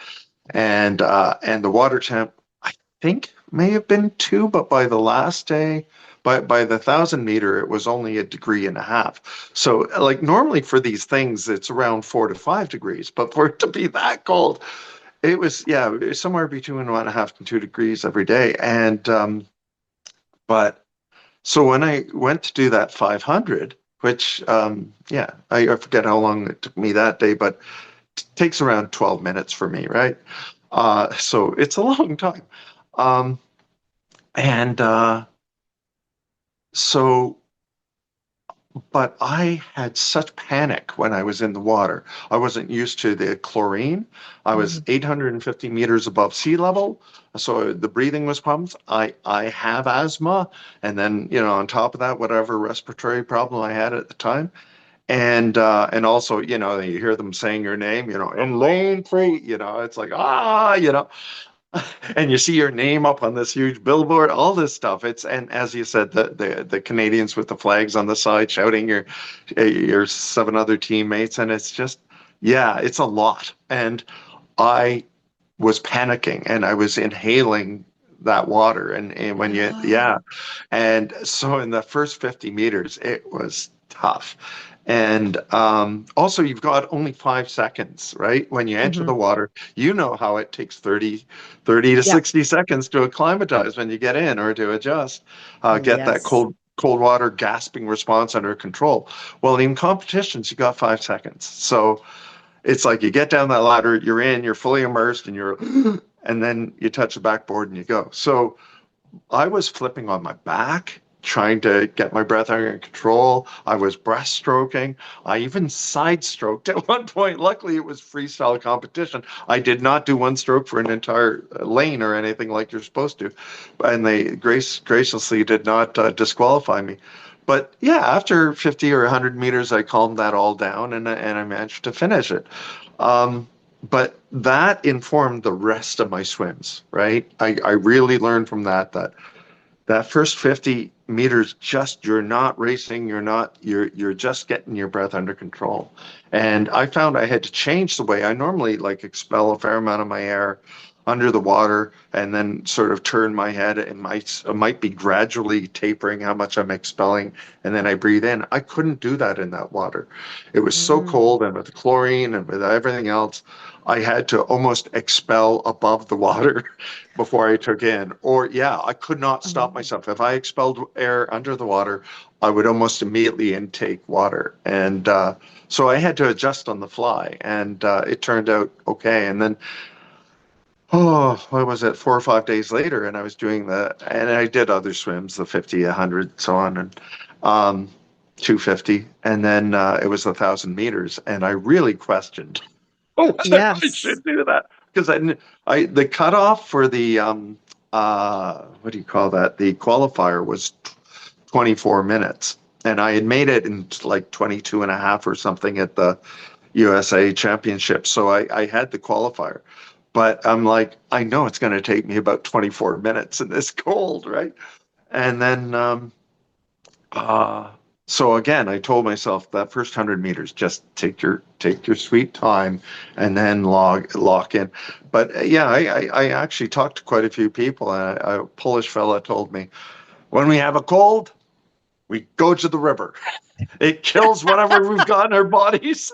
and the water temp I think may have been 2, but by the last day, by the 1,000 meter, it was only 1.5 degrees. So like normally for these things, it's around 4 to 5 degrees, but for it to be that cold, it was, yeah, it was somewhere between 1.5 and 2 degrees every day. And but so when I went to do that 500, which yeah, I forget how long it took me that day, but it takes around 12 minutes for me, right? So it's a long time. Um, and so but I had such panic when I was in the water. I wasn't used to the chlorine. I was Mhm. 850 meters above sea level, so the breathing was problems. I have asthma, and then on top of that, whatever respiratory problem I had at the time, and also you hear them saying your name, in lane 3, it's like and you see your name up on this huge billboard, all this stuff. And as you said, the Canadians with the flags on the side shouting your 7 other teammates, and it's just, yeah, it's a lot. And I was panicking, and I was inhaling that water, and when you, yeah, Ah. and so in the first 50 meters, it was tough. And also, you've got only 5 seconds, right? When you enter the Mhm. water, you know how it takes 30 to Yeah. 60 seconds to acclimatize when you get in, or to adjust, get that Yes. cold water gasping response under control. Well, in competitions, you got 5 seconds. So it's like you get down that ladder, you're in, you're fully immersed, and and then you touch the backboard and you go. So I was flipping on my back, trying to get my breath under control. I was breaststroking. I even side stroked at one point. Luckily, it was freestyle competition. I did not do one stroke for an entire lane or anything like you're supposed to. And they graciously did not disqualify me. But yeah, after 50 or 100 meters, I calmed that all down, and I managed to finish it. Um, but that informed the rest of my swims, right? I really learned from that first 50 meters, just, you're not racing, you're just getting your breath under control. And I found I had to change the way I normally like expel a fair amount of my air under the water, and then sort of turn my head. It might be gradually tapering how much I'm expelling, and then I breathe in. I couldn't do that in that water. It was so Mm. cold, and with chlorine and with everything else, I had to almost expel above the water before I took in. Or, yeah, I could not stop Oh. myself. If I expelled air under the water, I would almost immediately intake water. And so I had to adjust on the fly, and it turned out okay. And then, oh, what was it, 4 or 5 days later, and I was doing and I did other swims, the 50, 100, so on, and um, 250. And then it was 1,000 meters, and I really questioned whether I Yes. should do that, because the cutoff for the what do you call that? The qualifier was 24 minutes, and I had made it in like 22 and a half or something at the USA Championship. So I had the qualifier, but I'm like, I know it's going to take me about 24 minutes in this cold, right? And then uh, so again, I told myself that first 100 meters, just take your sweet time, and then lock in. But yeah, I actually talked to quite a few people, and a Polish fella told me, when we have a cold, we go to the river. It kills whatever we've got in our bodies.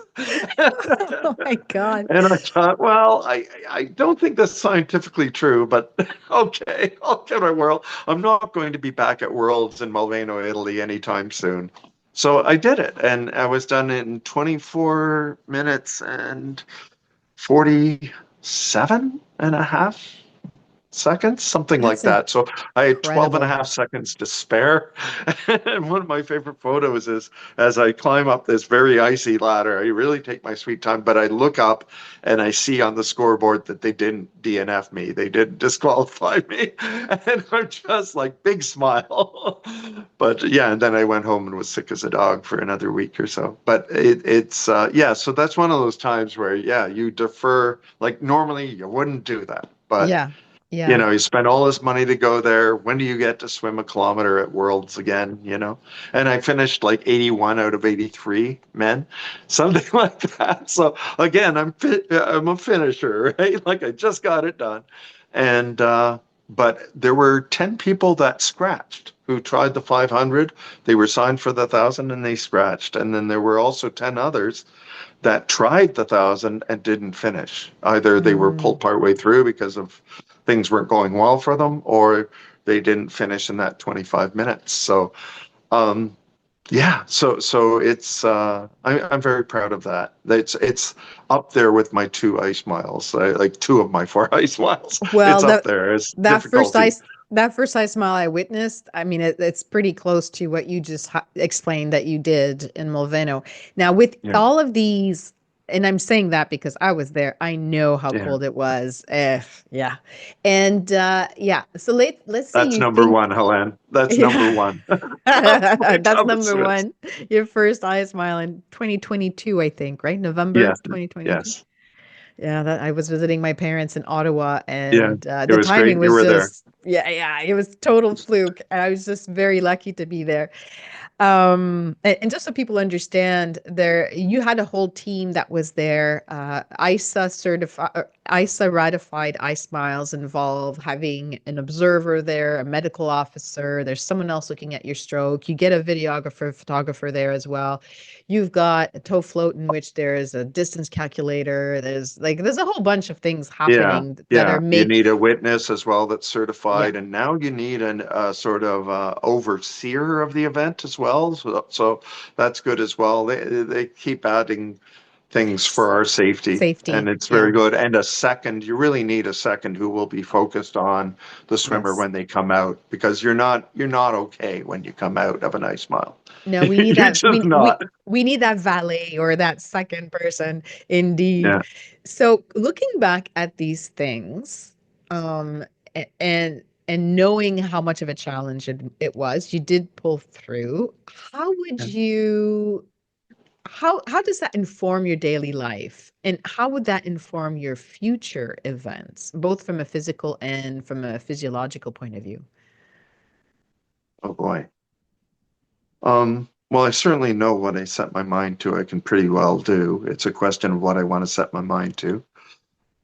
Oh my God. And I thought, well, I don't think that's scientifically true, but okay, I'll give it a whirl. I'm not going to be back at Worlds in Malveno, Italy anytime soon. So I did it, and I was done in 24 minutes and 47 and a half. seconds, something like That's that. So I had 12 and a incredible. half seconds to spare. And one of my favorite photos is as I climb up this very icy ladder. I really take my sweet time, but I look up and I see on the scoreboard that they didn't DNF me. They didn't disqualify me. And I'm just like, big smile. But yeah, and then I went home and was sick as a dog for another week or so. But yeah, so that's one of those times where, yeah, you defer. Like normally you wouldn't do that. But Yeah. Yeah. you spend all this money to go there. When do you get to swim a kilometer at Worlds again? And I finished like 81 out of 83 men, something like that. So again, I'm a finisher, right? Like I just got it done. And, but there were 10 people that scratched who tried the 500. They were signed for the 1,000 and they scratched. And then there were also 10 others that tried the 1,000 and didn't finish. Either they were Mm. pulled partway through because of things weren't going well for them, or they didn't finish in that 25 minutes. So, yeah, so it's I'm very proud of that. It's up there with my 2 ice miles, like 2 of my 4 ice miles. Well, It's up there. It's that first difficulty. ice that first ice mile I witnessed, I mean, it's pretty close to what you just explained that you did in Mulveno. Now, with Yeah, all of these, and I'm saying that because I was there, I know how yeah. cold it was. Yeah, and yeah. So let's say That's you number think, one, Helen. That's number yeah, one of my that's toughest number swims. one. Your first ice mile in 2022, I think, right? November Yes, 2022. yes, Yeah, that I was visiting my parents in Ottawa, yeah. and It the was timing great. You was were there. just, yeah, it was total fluke, and I was just very lucky to be there. And just so people understand, there you had a whole team that was there, ISA certified, ISA ratified ice miles involved, having an observer there, a medical officer. There's someone else looking at your stroke. You get a videographer, photographer there as well. You've got a tow float in which there is a distance calculator. There's a whole bunch of things Yeah, happening that yeah. are You make need a witness as well that's yeah. certified, and now you need an sort of overseer of the event as well. So that's good as well. They keep adding things for our safety, and Safety. it's Yeah. very good. And a second, you really need a second who will be focused on the swimmer Yes. when they come out, because you're not okay when you come out of an ice mile. No, we need You're that. just not. We need that valet or that second person, indeed. Yeah. So looking back at these things, um, and knowing how much of a challenge it was, you did pull through. How would you? How does that inform your daily life, and how would that inform your future events, both from a physical and from a physiological point of view? Oh boy. Well, I certainly know what I set my mind to, I can pretty well do. It's a question of what I want to set my mind to.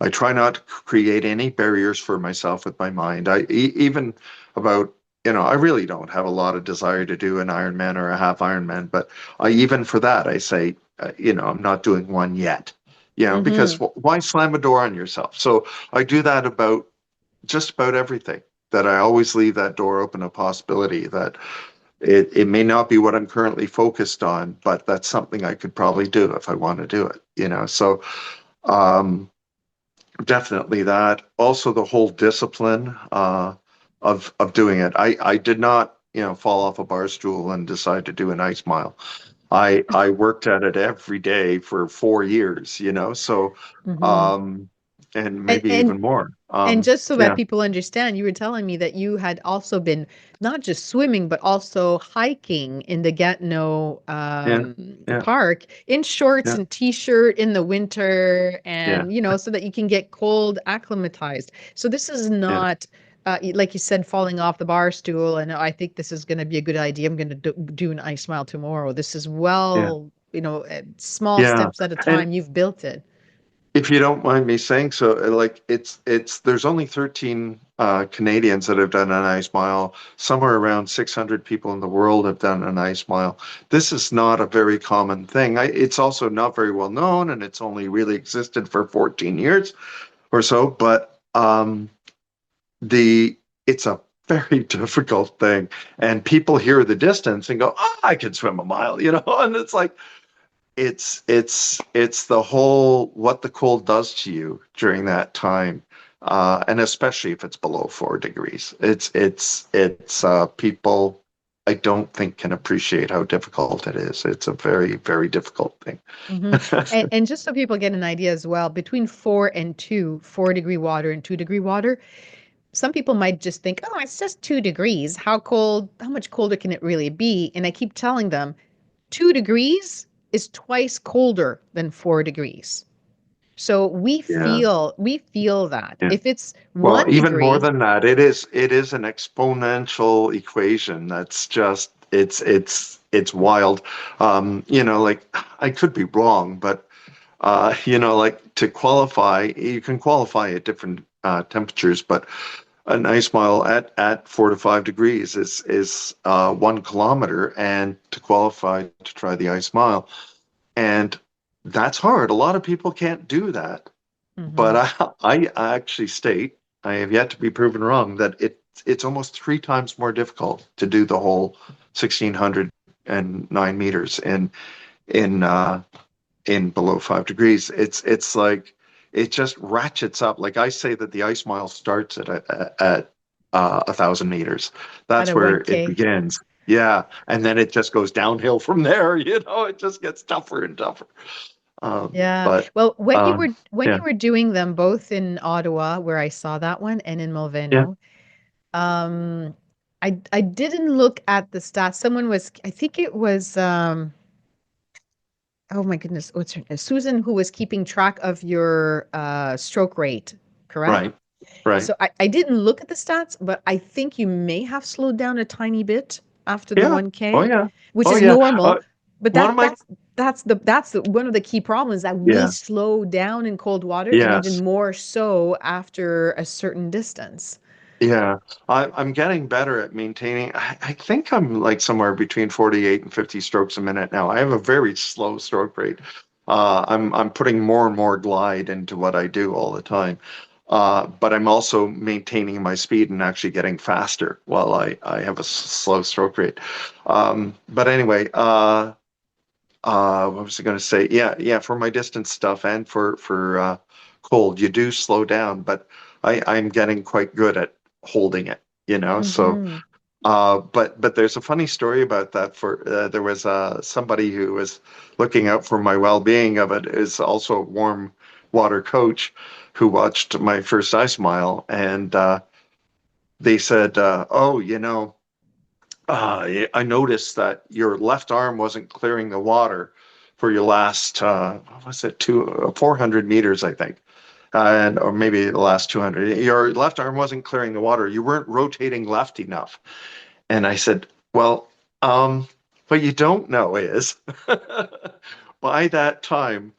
I try not to create any barriers for myself with my mind. Even about, I really don't have a lot of desire to do an Ironman or a half Ironman, but even for that, I say, I'm not doing one yet, because Mm-hmm. why slam a door on yourself? So I do that about just about everything, that I always leave that door open, a possibility that it may not be what I'm currently focused on, but that's something I could probably do if I want to do it. So um, definitely that. Also, the whole discipline of doing it. I did not, fall off a bar stool and decide to do an ice mile. I worked at it every day for 4 years, so Mm-hmm. um, and And maybe and even more. And just so that Yeah, people understand, you were telling me that you had also been not just swimming, but also hiking in the Gatineau yeah, yeah, park in shorts yeah, and t-shirt in the winter, yeah, and so that you can get cold acclimatized. So this is yeah, not like you said, falling off the bar stool, and I think this is going to be a good idea. I'm going to do an ice mile tomorrow. This is yeah, small yeah. steps at a And time. You've built it. if you don't mind me saying so, like there's only 13 Canadians that have done an ice mile. Somewhere around 600 people in the world have done an ice mile. This is not a very common thing. It's also not very well known, and it's only really existed for 14 years or so. But the it's a very difficult thing, and people hear the distance and go, "Oh, I can swim a mile," and it's like it's the whole what the cold does to you during that time. And especially if it's below 4 degrees. People I don't think can appreciate how difficult it is. It's a very, very difficult thing. Hmm. And just so people get an idea as well, between 4 and 2, 4 degree water and 2 degree water, some people might just think, oh, it's just 2 degrees. How much colder can it really be? And I keep telling them 2 degrees is twice colder than 4 degrees. So Yeah. we feel that. Yeah. If it's Well, one even more degree, than that, it is an exponential equation that's just it's wild. Like I could be wrong, but like to qualify, you can qualify at different temperatures, but an ice mile at 4 to 5 degrees is 1 kilometer, and to qualify to try the ice mile, and that's hard. A lot of people can't do that. But mhm, I actually state, I have yet to be proven wrong, that it's almost 3 times more difficult to do the whole 1,609 meters in below 5 degrees. It's like it just ratchets up. Like I say that the ice mile starts at 1,000 meters. at That's a where it 1K. begins. Yeah, and then it just goes downhill from there. It just gets tougher and tougher. Yeah. But Well, when you yeah, were doing them both in Ottawa, where I saw that one, and in yeah, Mulveno, um, I didn't look at the stats. Someone was, I think it was, oh my goodness, what's her name? Susan, who was keeping track of your stroke rate, correct? right, right. So I didn't look at the stats, but I think you may have slowed down a tiny bit after the Yeah. Oh 1K, yeah. which Oh is yeah. normal. But One of my that's one of the key problems that we yeah. slow down in cold water, and even Yes. more so after a certain distance. Yeah. I'm getting better at maintaining. I think I'm like somewhere between 48 and 50 strokes a minute now. I have a very slow stroke rate. I'm putting more and more glide into what I do all the time. But I'm also maintaining my speed and actually getting faster while I have a slow stroke rate. But anyway, what was I going to say? Yeah, yeah. For my distance stuff and for cold, you do slow down, but I'm getting quite good at holding it. So Hmm. but there's a funny story about that. There was somebody who was looking out for my well-being of it, is also a warm water coach, who watched my first ice mile, and they said, "Oh, I noticed that your left arm wasn't clearing the water for your last, what was it, 400 meters, I think, and or maybe the last 200. Your left arm wasn't clearing the water. You weren't rotating left enough." And I said, "Well, what you don't know is by that time,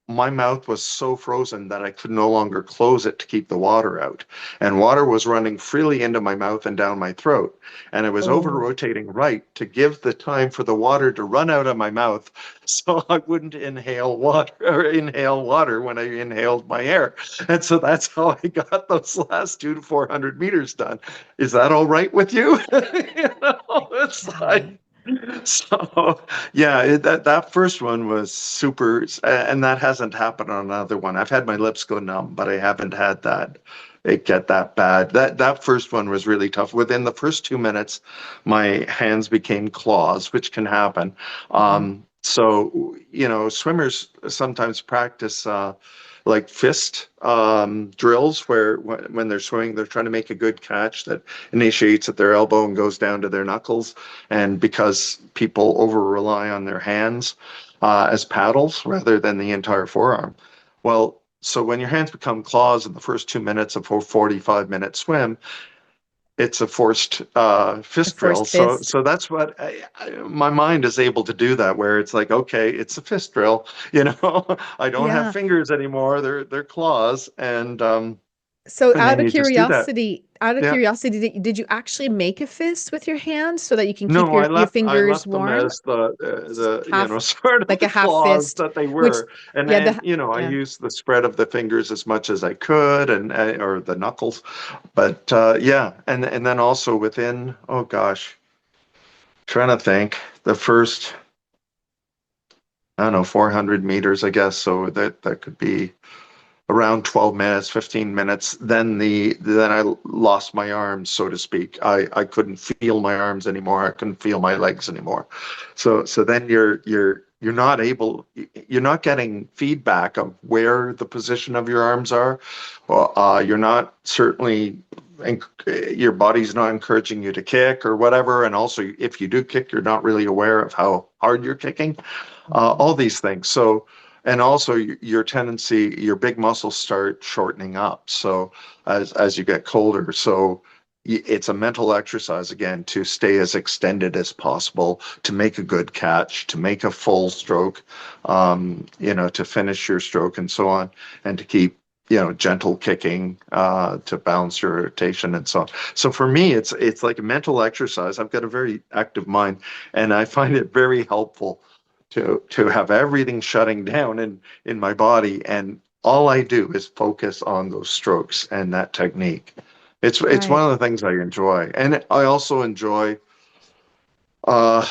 my mouth was so frozen that I could no longer close it to keep the water out. And water was running freely into my mouth and down my throat. And I was over Oh, rotating right to give the time for the water to run out of my mouth so I wouldn't inhale water when I inhaled my air. And so that's how I got those last 2 to 400 meters done. Is that all right with you? It's like, yeah. so yeah, that first one was super, and that hasn't happened on another one. I've had my lips go numb, but I haven't had it get that bad. That first one was really tough. Within the first 2 minutes, my hands became claws, which can happen. Hmm. So swimmers sometimes practice like fist drills, where when they're swimming, they're trying to make a good catch that initiates at their elbow and goes down to their knuckles. And because people over rely on their hands as paddles rather than the entire forearm, well, so when your hands become claws in the first 2 minutes of a 45-minute swim, it's a forced A fist drill. forced So fist. so that's what my mind is able to do, that where it's like, okay, it's a fist drill. I don't have Yeah. fingers anymore. They're claws, So and then you just do that. out of Yeah. curiosity, did you actually make a fist with your hands so that you can keep No, I your left fingers them warm? as the Half, sort of like a the half claws fist, that they which, were, and yeah, then I yeah. used the spread of the fingers as much as I could, and or the knuckles, but yeah, and then also within, oh gosh, trying to think, the first, I don't know, 400 meters, I guess, so that could be around 12 minutes, 15 minutes, then I lost my arms, so to speak. I couldn't feel my arms anymore. I couldn't feel my legs anymore. So then you're not able, you're not getting feedback of where the position of your arms are. You're not certainly, your body's not encouraging you to kick or whatever. And also, if you do kick, you're not really aware of how hard you're kicking. All these things. So, and also your tendency, your big muscles start shortening up. So as you get colder, so it's a mental exercise again to stay as extended as possible, to make a good catch, to make a full stroke, to finish your stroke and so on, and to keep gentle kicking to balance your rotation and so on. So for me, it's like a mental exercise. I've got a very active mind, and I find it very helpful to have everything shutting down in my body, and all I do is focus on those strokes and that technique. It's one Right. of the things I enjoy, and I also enjoy. Uh,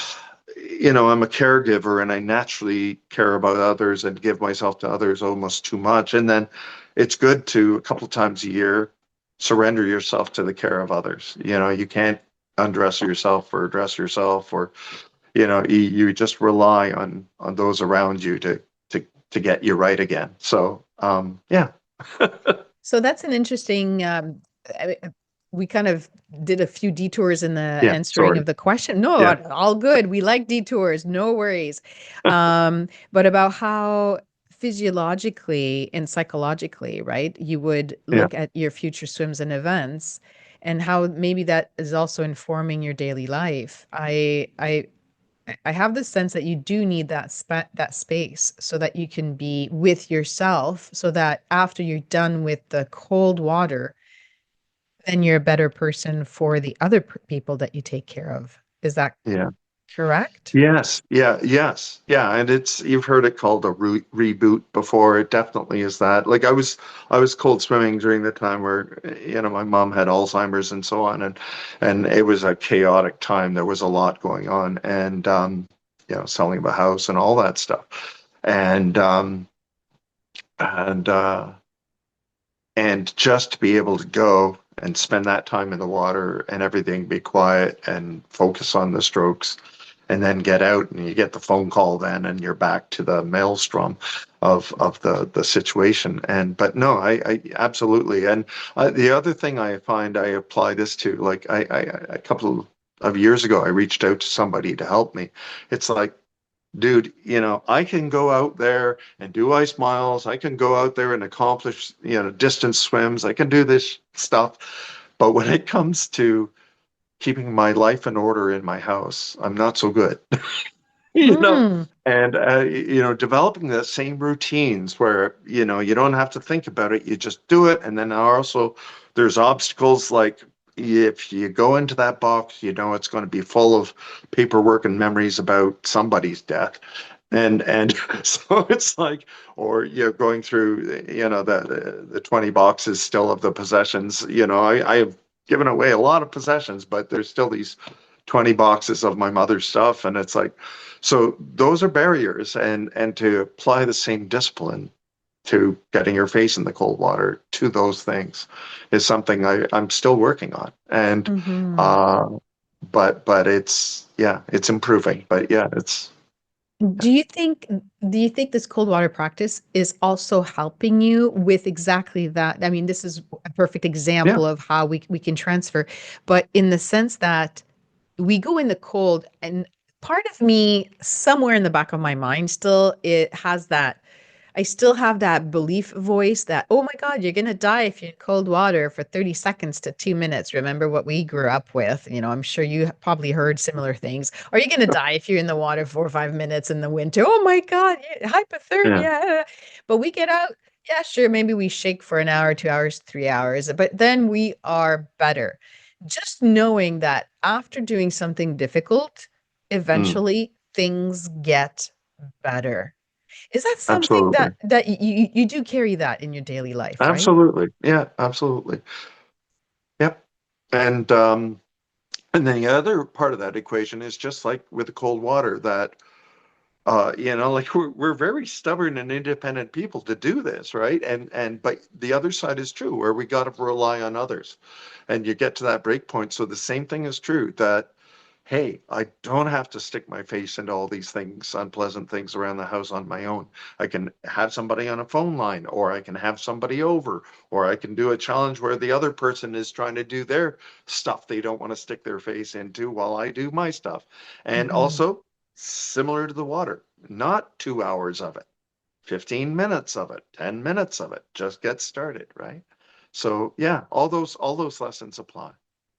I'm a caregiver, and I naturally care about others and give myself to others almost too much. And then it's good to a couple of times a year surrender yourself to the care of others. You can't undress yourself or dress yourself, or you just rely on those around you to get you right again. So yeah. So that's an interesting. We kind of did a few detours in the Yeah, answering sorry. of the question. No, Yeah, all good. We like detours. No worries. But about how physiologically and psychologically, right? You would yeah, look at your future swims and events, and how maybe that is also informing your daily life. I have the sense that you do need that space so that you can be with yourself, so that after you're done with the cold water, then you're a better person for the other people that you take care of. Is that yeah. correct? Yes, yeah, yes, yeah, and you've heard it called a reboot before. It definitely is that. Like I was cold swimming during the time where my mom had Alzheimer's and so on, and it was a chaotic time. There was a lot going on, and selling of a house and all that stuff, and um, and uh, and just to be able to go and spend that time in the water and everything, be quiet and focus on the strokes, and then get out and you get the phone call then, and you're back to the maelstrom of the situation. And but no, I absolutely. And the other thing I find I apply this to, like a couple of years ago, I reached out to somebody to help me. It's like, dude, I can go out there and do ice miles. I can go out there and accomplish, distance swims. I can do this stuff. But when it comes to keeping my life in order in my house, I'm not so good. you know Mm. and developing the same routines where you don't have to think about it, you just do it. And then also there's obstacles, like if you go into that box, it's going to be full of paperwork and memories about somebody's death. And so it's like, or you're going through the 20 boxes still of the possessions. I have given away a lot of possessions, but there's still these 20 boxes of my mother's stuff. And it's like, so those are barriers, and to apply the same discipline to getting your face in the cold water to those things is something I'm still working on. And Hmm. uh but it's, yeah, it's improving. But yeah, it's, Do you think do you think this cold water practice is also helping you with exactly that? I mean, this is a perfect yeah, example of how we can transfer, but in the sense that we go in the cold, and part of me somewhere in the back of my mind still, it has that, I still have that belief voice that, oh my God, you're going to die if you're in cold water for 30 seconds to 2 minutes. Remember what we grew up with? I'm sure you probably heard similar things. Are you going to die if you're in the water 4 or 5 minutes in the winter? Oh my God, yeah, hypothermia. But we get out. Yeah, sure. Maybe we shake for an hour, 2 hours, 3 hours, but then we are better. Just knowing that after doing something difficult, mm, eventually things get better. Is that something absolutely, that you do carry that in your daily life, right? absolutely, yeah, absolutely, yep. And then the other part of that equation is just like with the cold water, that Like we're very stubborn and independent people to do this, right? But the other side is true, where we got to rely on others, and you get to that break point. So the same thing is true that, hey, I don't have to stick my face into all these things, unpleasant things around the house on my own. I can have somebody on a phone line, or I can have somebody over, or I can do a challenge where the other person is trying to do their stuff they don't want to stick their face into while I do my stuff. And Mhm. also, similar to the water, not 2 hours of it, 15 minutes of it, 10 minutes of it. Just get started, right? So yeah, all those lessons apply.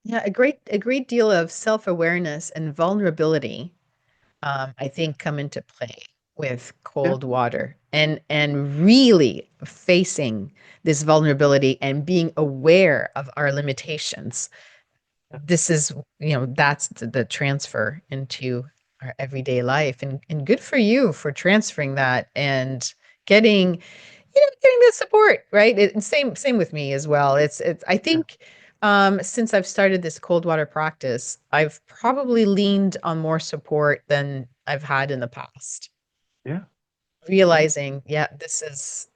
Yeah, a great deal of self-awareness and vulnerability, I think, come into play with Yeah, cold water, and really facing this vulnerability and being aware of our limitations. This is, that's the transfer into our everyday life, and good for you for transferring that and getting, getting the support, right? And same with me as well. It's I yeah, think, since I've started this cold water practice, I've probably leaned on more support than I've had in the past. yeah, yeah, Realizing, yeah, this is,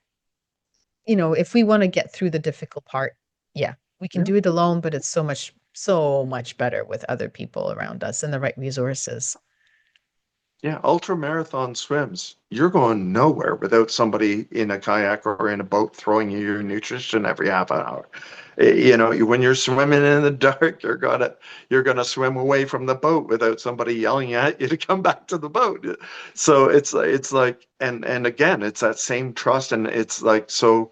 if we want to get through the difficult part, yeah, we can yeah. do it alone, but it's so much better with other people around us and the right resources. Yeah, ultra marathon swims. You're going nowhere without somebody in a kayak or in a boat throwing you your nutrition every half an hour. When you're swimming in the dark, you're gonna swim away from the boat without somebody yelling at you to come back to the boat. So it's like, and again, it's that same trust, and it's like, so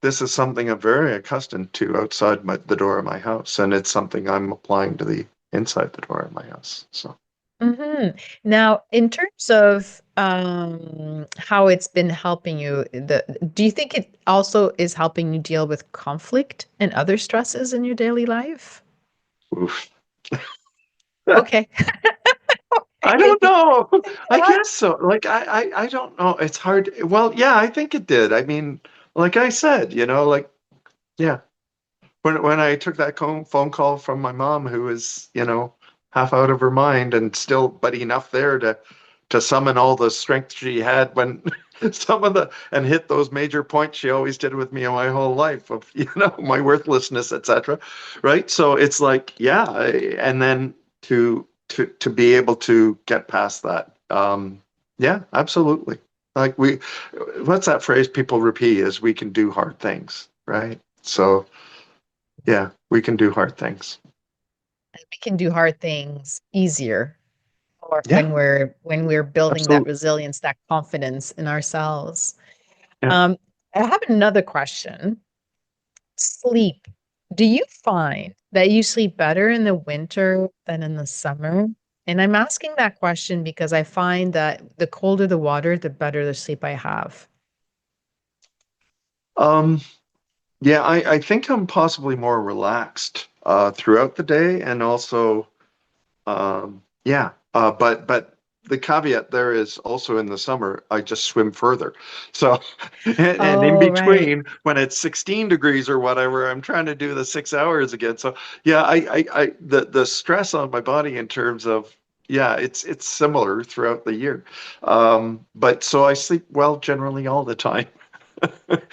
this is something I'm very accustomed to outside the door of my house, and it's something I'm applying to the inside the door of my house. So. Now, in terms of, how it's been helping you, do you think it also is helping you deal with conflict and other stresses in your daily life? Oof. Okay. I don't Okay. know. I Yeah. guess so. Like I don't know. It's hard. Well, yeah, I think it did. I mean, like I said, like yeah. When I took that phone call from my mom, who was, half out of her mind and still, but enough there to summon all the strength she had when some of the and hit those major points she always did with me in my whole life of, my worthlessness, etc. Right? So it's like, yeah, and then to be able to get past that. Yeah, absolutely. Like what's that phrase people repeat is we can do hard things, right? So yeah, we can do hard things. We can do hard things easier, or Yeah, when we're building that absolutely. resilience, that confidence in ourselves. Yeah. Um, I have another question. Sleep. Do you find that you sleep better in the winter than in the summer? And I'm asking that question because I find that the colder the water, the better the sleep I have. Um, yeah, I think I'm possibly more relaxed throughout the day, and also yeah, but the caveat there is also in the summer I just swim further. So and in Oh, right. between when it's 16 degrees or whatever, I'm trying to do the 6 hours again. So yeah, the stress on my body in terms of, yeah, it's similar throughout the year. But so I sleep well generally all the time.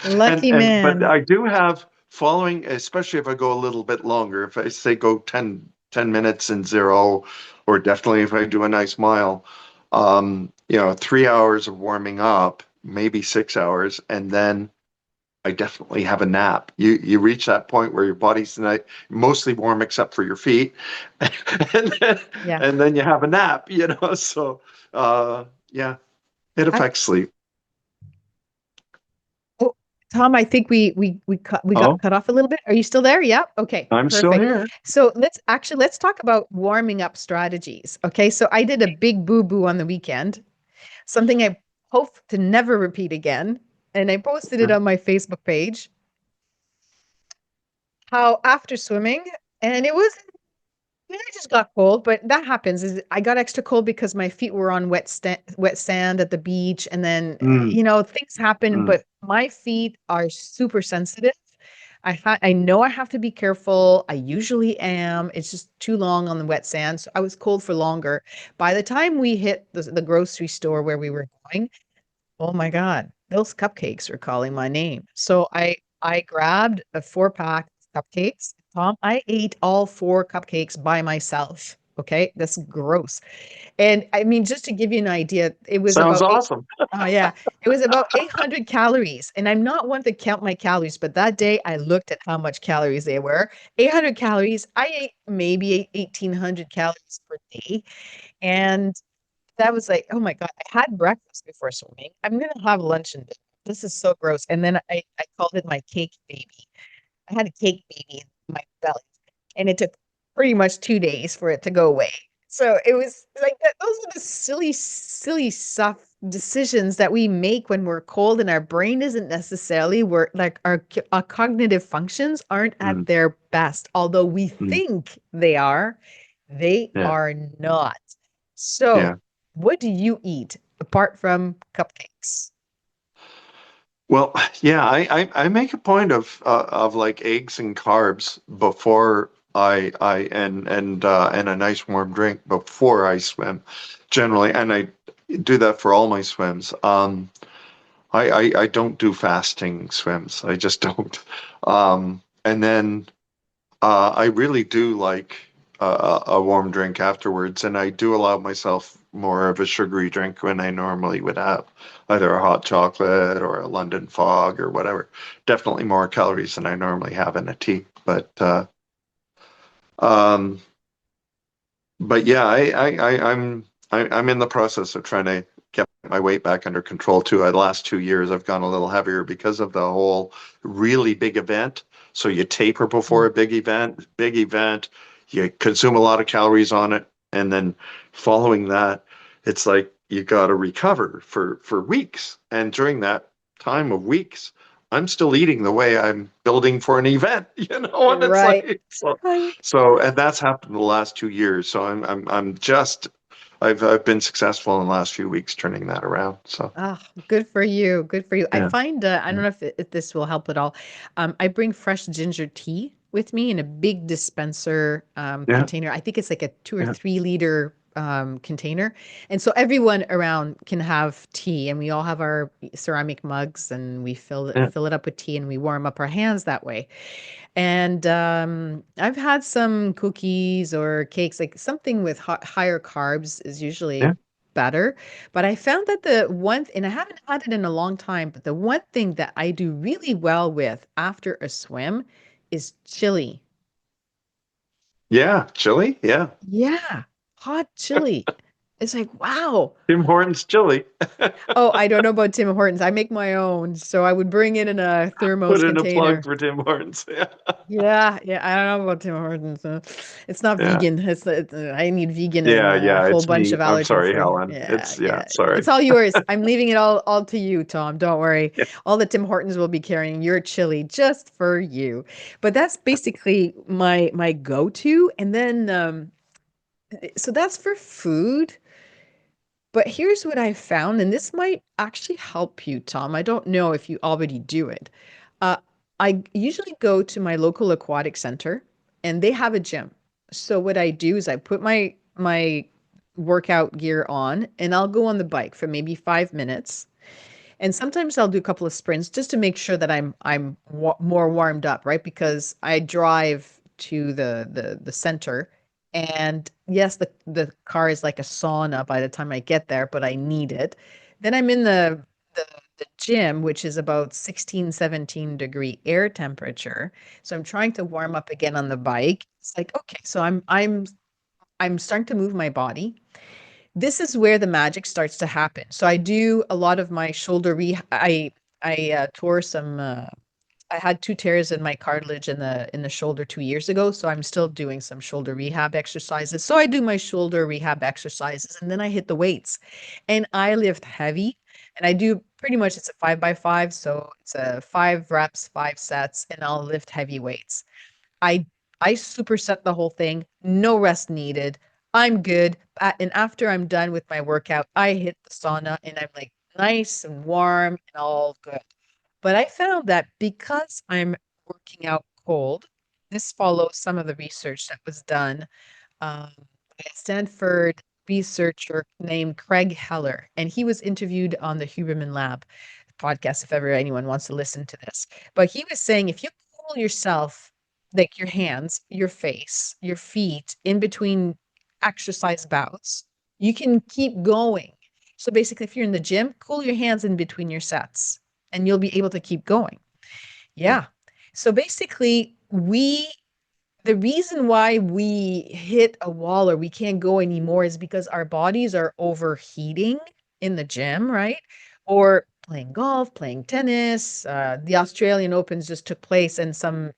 Lucky But man. I do have following, especially if I go a little bit longer, if I say go 10 minutes in zero, or definitely if I do a nice mile, 3 hours of warming up, maybe 6 hours, and then I definitely have a nap. You reach that point where your body's mostly warm except for your feet, and then, Yeah. and then you have a nap. So yeah, it I, affects sleep. oh, Tom, I think we got Oh, cut off a little bit. Are you still there? Yeah. Okay. I'm still Perfect. here. So let's talk about warming up strategies. Okay. So I did a big boo-boo on the weekend, something I hope to never repeat again. And I posted it on my Facebook page. How after swimming, and it was, I just got cold, but that happens. Is I got extra cold because my feet were on wet sand at the beach, and then Mm, things happen. mm, But my feet are super sensitive. I know I have to be careful. I usually am. It's just too long on the wet sand. So I was cold for longer. By the time we hit the grocery store where we were going, oh my God, those cupcakes were calling my name. So I grabbed a 4 pack of cupcakes. Tom, I ate all 4 cupcakes by myself. Okay, that's gross. And I mean, just to give you an idea, it was Sounds about eight. awesome. Oh yeah, it was about 800 calories. And I'm not one to count my calories, but that day I looked at how much calories they were. 800 calories. I ate maybe 1800 calories per day. And that was like, oh my God, I had breakfast before swimming. I'm gonna have lunch and dinner. This is so gross. And then I called it my cake baby. I had a cake baby in my belly, and it took pretty much 2 days for it to go away. So it was like that. Those are the silly, silly stuff decisions that we make when we're cold, and our brain isn't necessarily where like our cognitive functions aren't at Mm, their best. Although we mm, think they yeah, are not. So, yeah. what do you eat apart from cupcakes? Well, yeah, I make a point of like eggs and carbs before and a nice warm drink before I swim, generally, and I do that for all my swims. I don't do fasting swims. I just don't. And then I really do like a warm drink afterwards, and I do allow myself more of a sugary drink when I normally would have either a hot chocolate or a London fog or whatever. Definitely more calories than I normally have in a tea. Um, but yeah, I'm in the process of trying to get my weight back under control too. The last 2 years, I've gone a little heavier because of the whole really big event. So you taper before Mm. a big event, you consume a lot of calories on it, and then following that, it's like you got to recover for weeks. And during that time of weeks, I'm still eating the way I'm building for an event, and it's Right. like so. Right. So, and that's happened the last 2 years. So I'm just, I've been successful in the last few weeks turning that around. So, Ah, good for you. Good for you. I yeah, find, I don't know if this will help at all. I bring fresh ginger tea with me in a big dispenser yeah, container. I think it's like a 2 or 3 liter container. And so everyone around can have tea, and we all have our ceramic mugs, and we yeah, fill it up with tea, and we warm up our hands that way. And I've had some cookies or cakes, like something with higher carbs is usually yeah. better. But I found that the one, and I haven't had it in a long time, but the one thing that I do really well with after a swim is chili. Yeah, chili. Yeah, Yeah, hot chili. It's like, wow. Tim Hortons chili. Oh, I don't know about Tim Hortons. I make my own. So I would bring it in a Put thermos in a plug container. for Tim Hortons. Yeah, Yeah, yeah, I don't know about Tim Hortons. It's not yeah, vegan. I need vegan and yeah, a yeah. whole It's bunch me. of I'm allergen sorry, free. Helen. Yeah, It's yeah. yeah. Sorry. It's all yours. I'm leaving it all to you, Tom. Don't worry. Yeah, All the Tim Hortons will be carrying your chili just for you. But that's basically my go-to. And then so that's for food. But here's what I found, and this might actually help you, Tom. I don't know if you already do it. Uh, I usually go to my local aquatic center, and they have a gym. So what I do is I put my workout gear on, and I'll go on the bike for maybe 5 minutes. And sometimes I'll do a couple of sprints just to make sure that I'm more warmed up, right? Because I drive to the center, and yes, the car is like a sauna by the time I get there, but I need it. Then I'm in the the gym, which is about 16, 17-degree air temperature. So I'm trying to warm up again on the bike. It's like, okay, so I'm starting to move my body. This is where the magic starts to happen. So I do a lot of my shoulder I tore some I had 2 tears in my cartilage in the shoulder 2 years ago, so I'm still doing some shoulder rehab exercises. So I do my shoulder rehab exercises, and then I hit the weights, and I lift heavy, and I do pretty much it's a 5 by 5, so it's a 5 reps, 5 sets, and I'll lift heavy weights. I I superset the whole thing, no rest needed. I'm good. And after I'm done with my workout, I hit the sauna and I'm like nice and warm and all good. But I found that because I'm working out cold. This follows some of the research that was done by a Stanford researcher named Craig Heller, and he was interviewed on the Huberman Lab podcast if ever anyone wants to listen to this. But he was saying if you cool yourself, like your hands, your face, your feet in between exercise bouts, you can keep going. So basically, if you're in the gym, cool your hands in between your sets and you'll be able to keep going. Yeah. So basically, the reason why we hit a wall or we can't go anymore is because our bodies are overheating in the gym, right? Or playing golf, playing tennis. The Australian Opens just took place, and some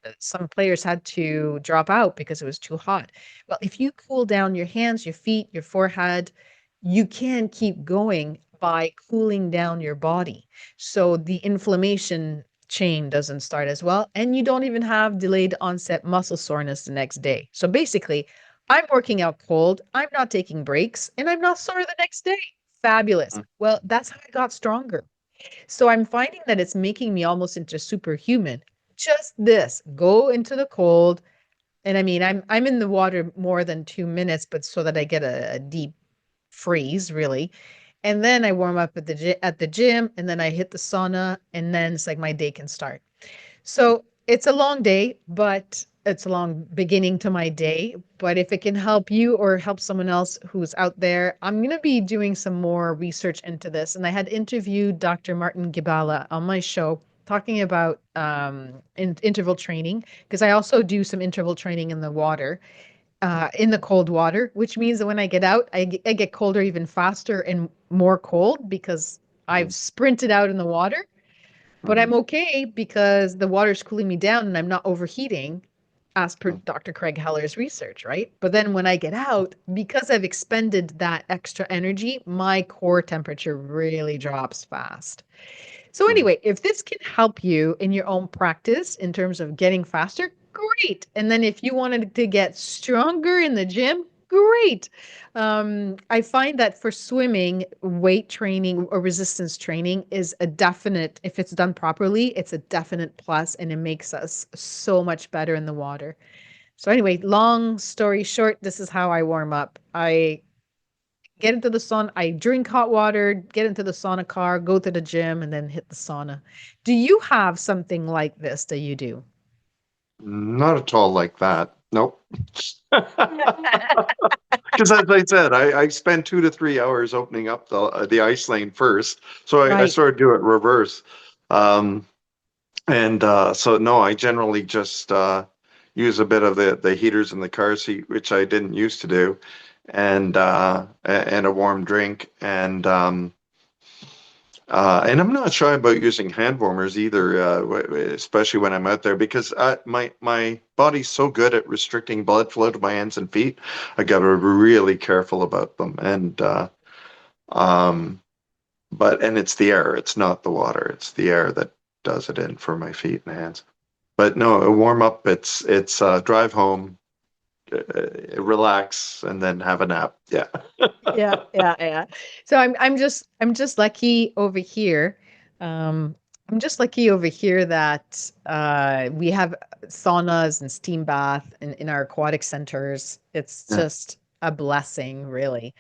players had to drop out because it was too hot. Well, if you cool down your hands, your feet, your forehead, you can keep going by cooling down your body. So the inflammation chain doesn't start as well, and you don't even have delayed onset muscle soreness the next day. So basically, I'm working out cold, I'm not taking breaks, and I'm not sore the next day. Fabulous. Well, that's how I got stronger. So I'm finding that it's making me almost into superhuman. Just this, go into the cold, and I mean, I'm in the water more than 2 minutes, but so that I get a deep freeze, really. And then I warm up at the gym, and then I hit the sauna, and then it's like my day can start. So it's a long day, but it's a long beginning to my day. But if it can help you or help someone else who's out there, I'm going to be doing some more research into this. And I had interviewed Dr. Martin Gibala on my show talking about interval training, because I also do some interval training in the cold water, which means that when I get out, I get colder even faster and more cold because I've sprinted out in the water. But I'm okay because the water's cooling me down and I'm not overheating, as per Dr. Craig Heller's research, right? But then when I get out, because I've expended that extra energy, my core temperature really drops fast. So anyway, if this can help you in your own practice in terms of getting faster, great. And then if you wanted to get stronger in the gym, great. I find that for swimming, weight training or resistance training is a definite, if it's done properly, it's a definite plus, and it makes us so much better in the water. So anyway, long story short, this is how I warm up. I get into the sauna, I drink hot water, get into the sauna car, go to the gym, and then hit the sauna. Do you have something like this that you do? Not at all like that. Nope. Because as I said, I spend 2 to 3 hours opening up the ice lane first, so I Right. sort of do it reverse. Um, and so no, I generally just use a bit of the heaters in the car seat, which I didn't used to do, and a warm drink, and I'm not shy about using hand warmers either, especially when I'm out there, because my body's so good at restricting blood flow to my hands and feet. I got to be really careful about them, um, and it's the air, it's not the water, it's the air that does it in for my feet and hands. But no, a warm up, it's drive home, relax, and then have a nap. Yeah. Yeah, yeah, yeah. So I'm just lucky over here. Um, I'm just lucky over here that we have saunas and steam bath in our aquatic centers. It's Yeah. just a blessing, really.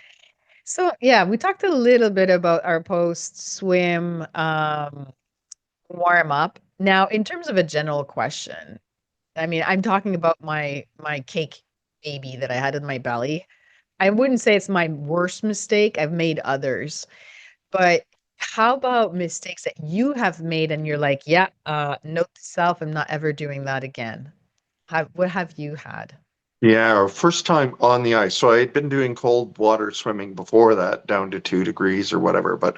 So yeah, we talked a little bit about our post swim warm up. Now, in terms of a general question, I mean, I'm talking about my cake baby that I had in my belly. I wouldn't say it's my worst mistake. I've made others. But how about mistakes that you have made and you're like, yeah, note to self, I'm not ever doing that again. What have you had? Yeah, our first time on the ice. So I had been doing cold water swimming before that, down to 2 degrees or whatever. But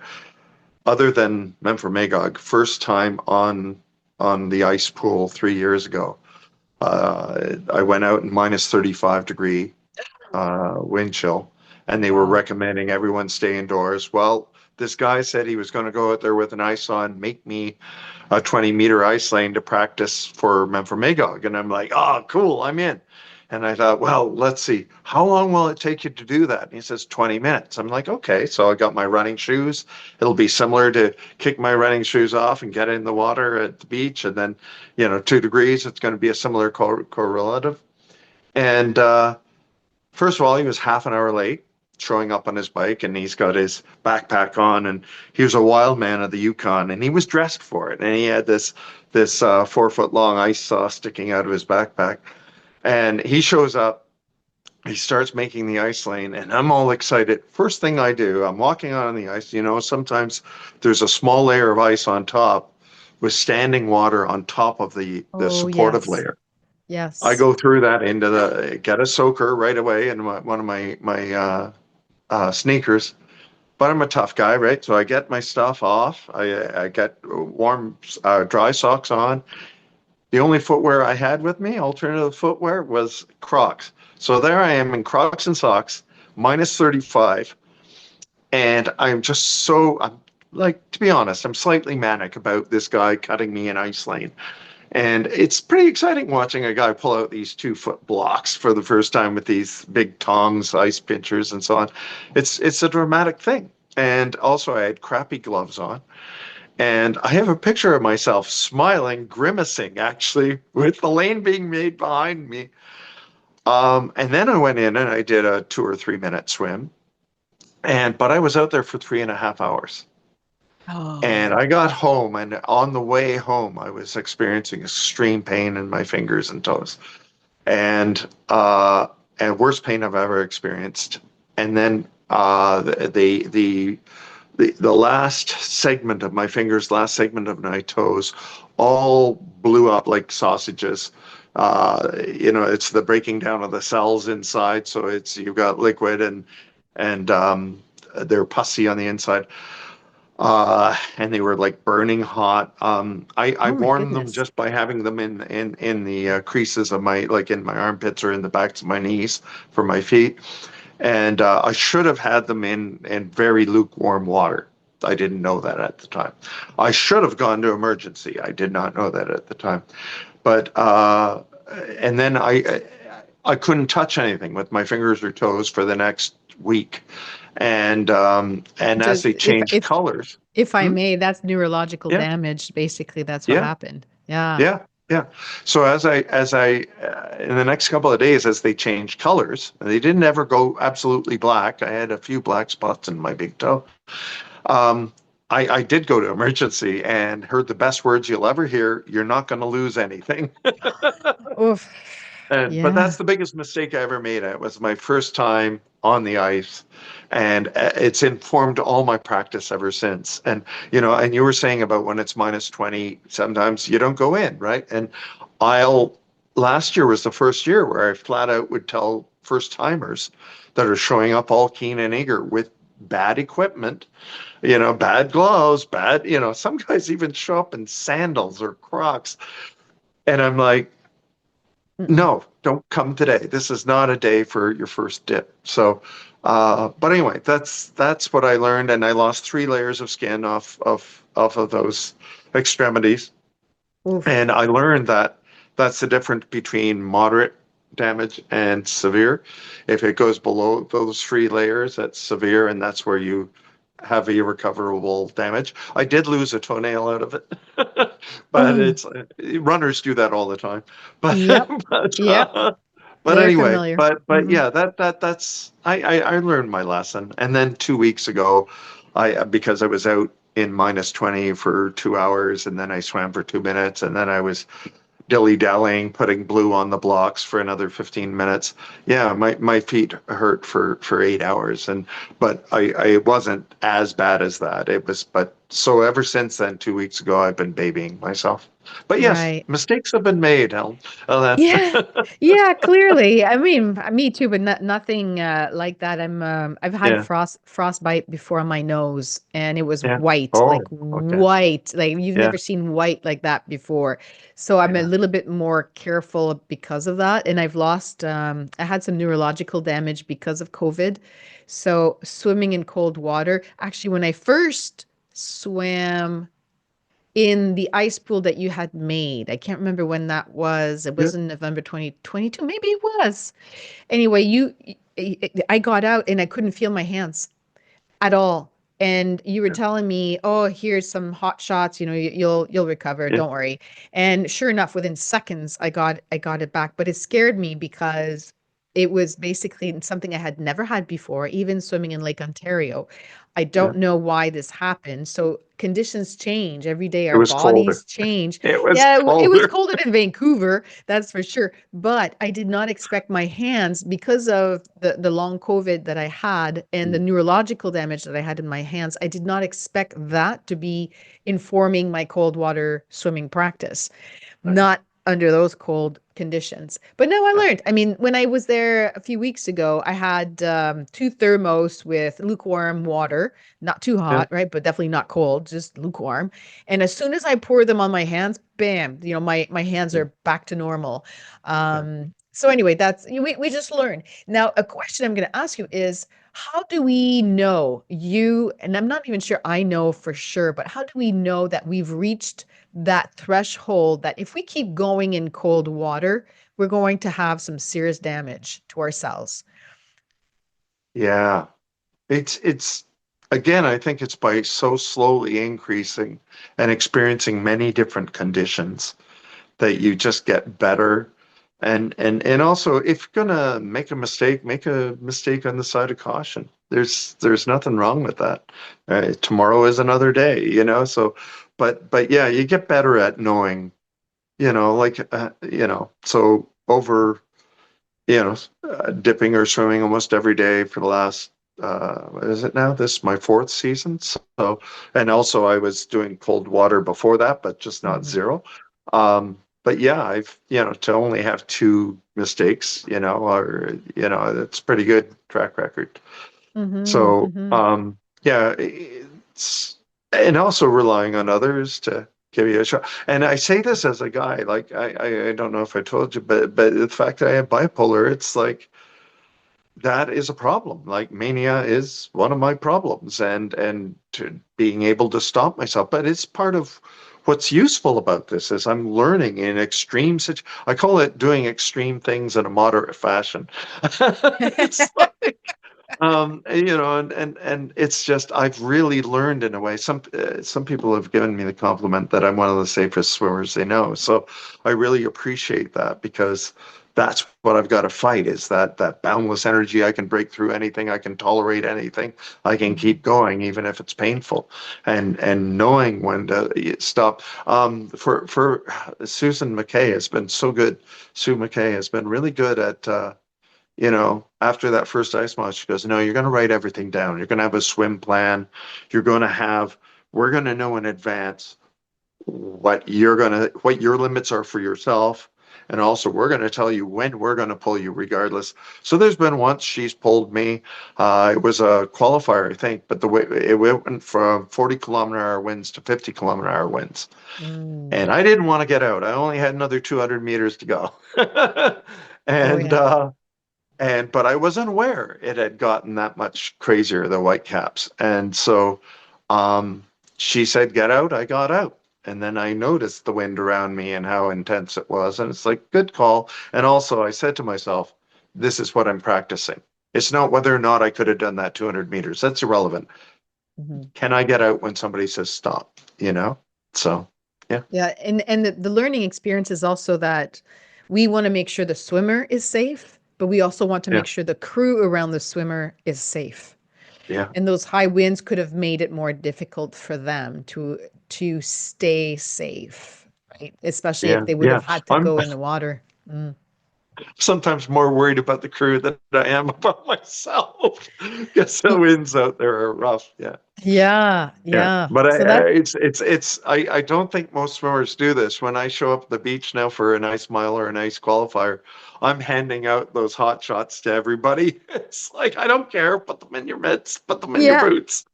other than Memphremagog, first time on the ice pool 3 years ago. I went out in minus 35 degree wind chill, and they were Wow. recommending everyone stay indoors. Well, this guy said he was going to go out there with an ice on, make me a 20-meter ice lane to practice for Memphremagog, and I'm like, oh, cool, I'm in. And I thought, well, let's see, how long will it take you to do that? And he says, 20 minutes. I'm like, okay. So I got my running shoes. It'll be similar to kick my running shoes off and get in the water at the beach. And then, 2 degrees, it's going to be a similar correlative. And first of all, he was half an hour late showing up on his bike, and he's got his backpack on, and he was a wild man of the Yukon, and he was dressed for it. And he had this 4 foot long IISA sticking out of his backpack. And he shows up, he starts making the ice lane, and I'm all excited. First thing I do, I'm walking on the ice. Sometimes there's a small layer of ice on top with standing water on top of the Oh, supportive yes. layer. I Yes. go through that get a soaker right away in one of my sneakers. But I'm a tough guy, right? So I get my stuff off. I get warm, dry socks on. The only footwear I had with me, alternative footwear, was Crocs. So there I am in Crocs and socks, minus 35. And I'm like, to be honest, I'm slightly manic about this guy cutting me an ice lane. And it's pretty exciting watching a guy pull out these 2 foot blocks for the first time with these big tongs, ice pinchers, and so on. It's a dramatic thing. And also, I had crappy gloves on. And I have a picture of myself smiling, grimacing, actually, with the lane being made behind me. And then I went in and I did a 2 or 3 minute swim. But I was out there for 3.5 hours. And Oh, I got home, and on the way home, I was experiencing extreme pain in my fingers and toes, and worst pain I've ever experienced. And then the last segment of my fingers, last segment of my toes, all blew up like sausages. It's the breaking down of the cells inside, so you've got liquid and they're pussy on the inside. And they were like burning hot. I oh my warmed them goodness. just by having them in the creases of like in my armpits or in the backs of my knees for my feet. And I should have had them in very lukewarm water. I didn't know that at the time. I should have gone to emergency. I did not know that at the time. But and then I couldn't touch anything with my fingers or toes for the next week. And as Just they changed colors. if I Hmm? may, that's neurological Yeah, damage. Basically, that's what yeah, happened. Yeah. yeah, yeah. So as I in the next couple of days, as they changed colors, they didn't ever go absolutely black. I had a few black spots in my big toe. Um, I did go to emergency and heard the best words you'll ever hear. You're not going to lose anything. Oof. But Yeah. that's the biggest mistake I ever made. It was my first time on the ice, and it's informed all my practice ever since. And you were saying about when it's minus 20, sometimes you don't go in, right? And I'll last year was the first year where I flat out would tell first timers that are showing up all keen and eager with bad equipment, bad gloves, some guys even show up in sandals or Crocs. And I'm like, Mm-mm. no, don't come today. This is not a day for your first dip. So, but anyway, that's what I learned, and I lost 3 layers of skin off of those extremities, Oof. and I learned that that's the difference between moderate damage and severe. If it goes below those 3 layers, that's severe, and that's where you have irrecoverable damage. I did lose a toenail out of it, but Oh, it's runners do that all the time. But yep. but Yep. but Very anyway, familiar. but Hmm. yeah, that's I learned my lesson. And then 2 weeks ago, because I was out in minus 20 for 2 hours, and then I swam for 2 minutes, and then I was dilly-dallying, putting blue on the blocks for another 15 minutes. Yeah, my feet hurt for 8 hours, but I wasn't as bad as that. But so ever since then, 2 weeks ago, I've been babying myself. But yes, Right. mistakes have been made, Helen. Yeah, yeah, clearly. I mean, me too, but nothing like that. I've had Yeah, frostbite before on my nose, and it was yeah. white, like Oh, okay. white, like you've Yeah, never seen white like that before. So I'm a yeah. little bit more careful because of that. And I had some neurological damage because of COVID. So swimming in cold water, actually, when I first swam. in the ice pool that you had made. I can't remember when that was. It Yeah. was in November 2022. Maybe it was. Anyway, I got out and I couldn't feel my hands at all. And you were Yeah. telling me, "Oh, here's some hot shots, you'll recover, Yeah. don't worry." And sure enough, within seconds, I got it back, but it scared me because it was basically something I had never had before, even swimming in Lake Ontario. I Yeah. don't know why this happened. So conditions change every day, It our was colder. bodies change. It was Yeah, it was colder. colder in Vancouver, that's for sure. But I did not expect my hands because of the long COVID that I had and the neurological damage that I had in my hands. I did not expect that to be informing my cold water swimming practice, Right. not under those cold conditions. But now I Yeah. learned. I mean, when I was there a few weeks ago, I had two thermos with lukewarm water, not too Yeah. hot, right? But definitely not cold, just lukewarm. And as soon as I pour them on my hands, bam, my hands Yeah. are back to normal. Yeah. So anyway, we just learned. Now, a question I'm going to ask you is, how do we know and I'm not even sure I know for sure, but how do we know that we've reached that threshold that if we keep going in cold water, we're going to have some serious damage to our cells? Yeah. It's again, I think it's by so slowly increasing and experiencing many different conditions that you just get better. And also, if you're gonna make a mistake on the side of caution. There's nothing wrong with that. Tomorrow is another day, So, but yeah, you get better at knowing, So over, dipping or swimming almost every day for the last, what is it now? This is my fourth season. So, and also I was doing cold water before that, but just not Hmm. zero. But yeah, to only have two mistakes, it's pretty good track record. Hmm. So, Hmm. yeah, and also relying on others to give you a shot. And I say this as a guy, like I don't know if I told you, but the fact that I have bipolar, it's like that is a problem. Like mania is one of my problems, and being able to stop myself. But it's part of what's useful about this is I'm learning in extreme I call it doing extreme things in a moderate fashion. It's like and it's just I've really learned in a way. Some people have given me the compliment that I'm one of the safest swimmers they know. So I really appreciate that because that's what I've got to fight is that boundless energy. I can break through anything. I can tolerate anything. I can keep going even if it's painful, and knowing when to stop. For Susan McKay has been so good. Sue McKay has been really good at. After that first ice mod, she goes, no, you're going to write everything down. You're going to have a swim plan. You're going to have, we're going to know in advance what your limits are for yourself. And also, we're going to tell you when we're going to pull you regardless. So there's been once she's pulled me. It was a qualifier, I think, but the way it went from 40-kilometer-hour winds to 50-kilometer-hour winds. Mm. And I didn't want to get out. I only had another 200 meters to go. Oh and, yeah. uh, but I wasn't aware it had gotten that much crazier, the Whitecaps. And so she said, get out. I got out. And then I noticed the wind around me and how intense it was. And it's like, good call. And also, I said to myself, this is what I'm practicing. It's not whether or not I could have done that 200 meters. That's irrelevant. Mhm. Can I get out when somebody says stop? So, yeah, Yeah, and the learning experience is also that we want to make sure the swimmer is safe, but we also want to yeah, make sure the crew around the swimmer is safe. yeah, And those high winds could have made it more difficult for them to stay safe, right? Especially if yeah, they would yeah. have had to I'm go in the water. Mm. sometimes more worried about the crew than I am about myself because the Y- winds out there are rough. Yeah. Yeah, Yeah. yeah. But So that, I don't think most swimmers do this. When I show up at the beach now for a nice mile or a nice qualifier, I'm handing out those hot shots to everybody. It's like, I don't care. Put them in your mitts, put them in your yeah, boots.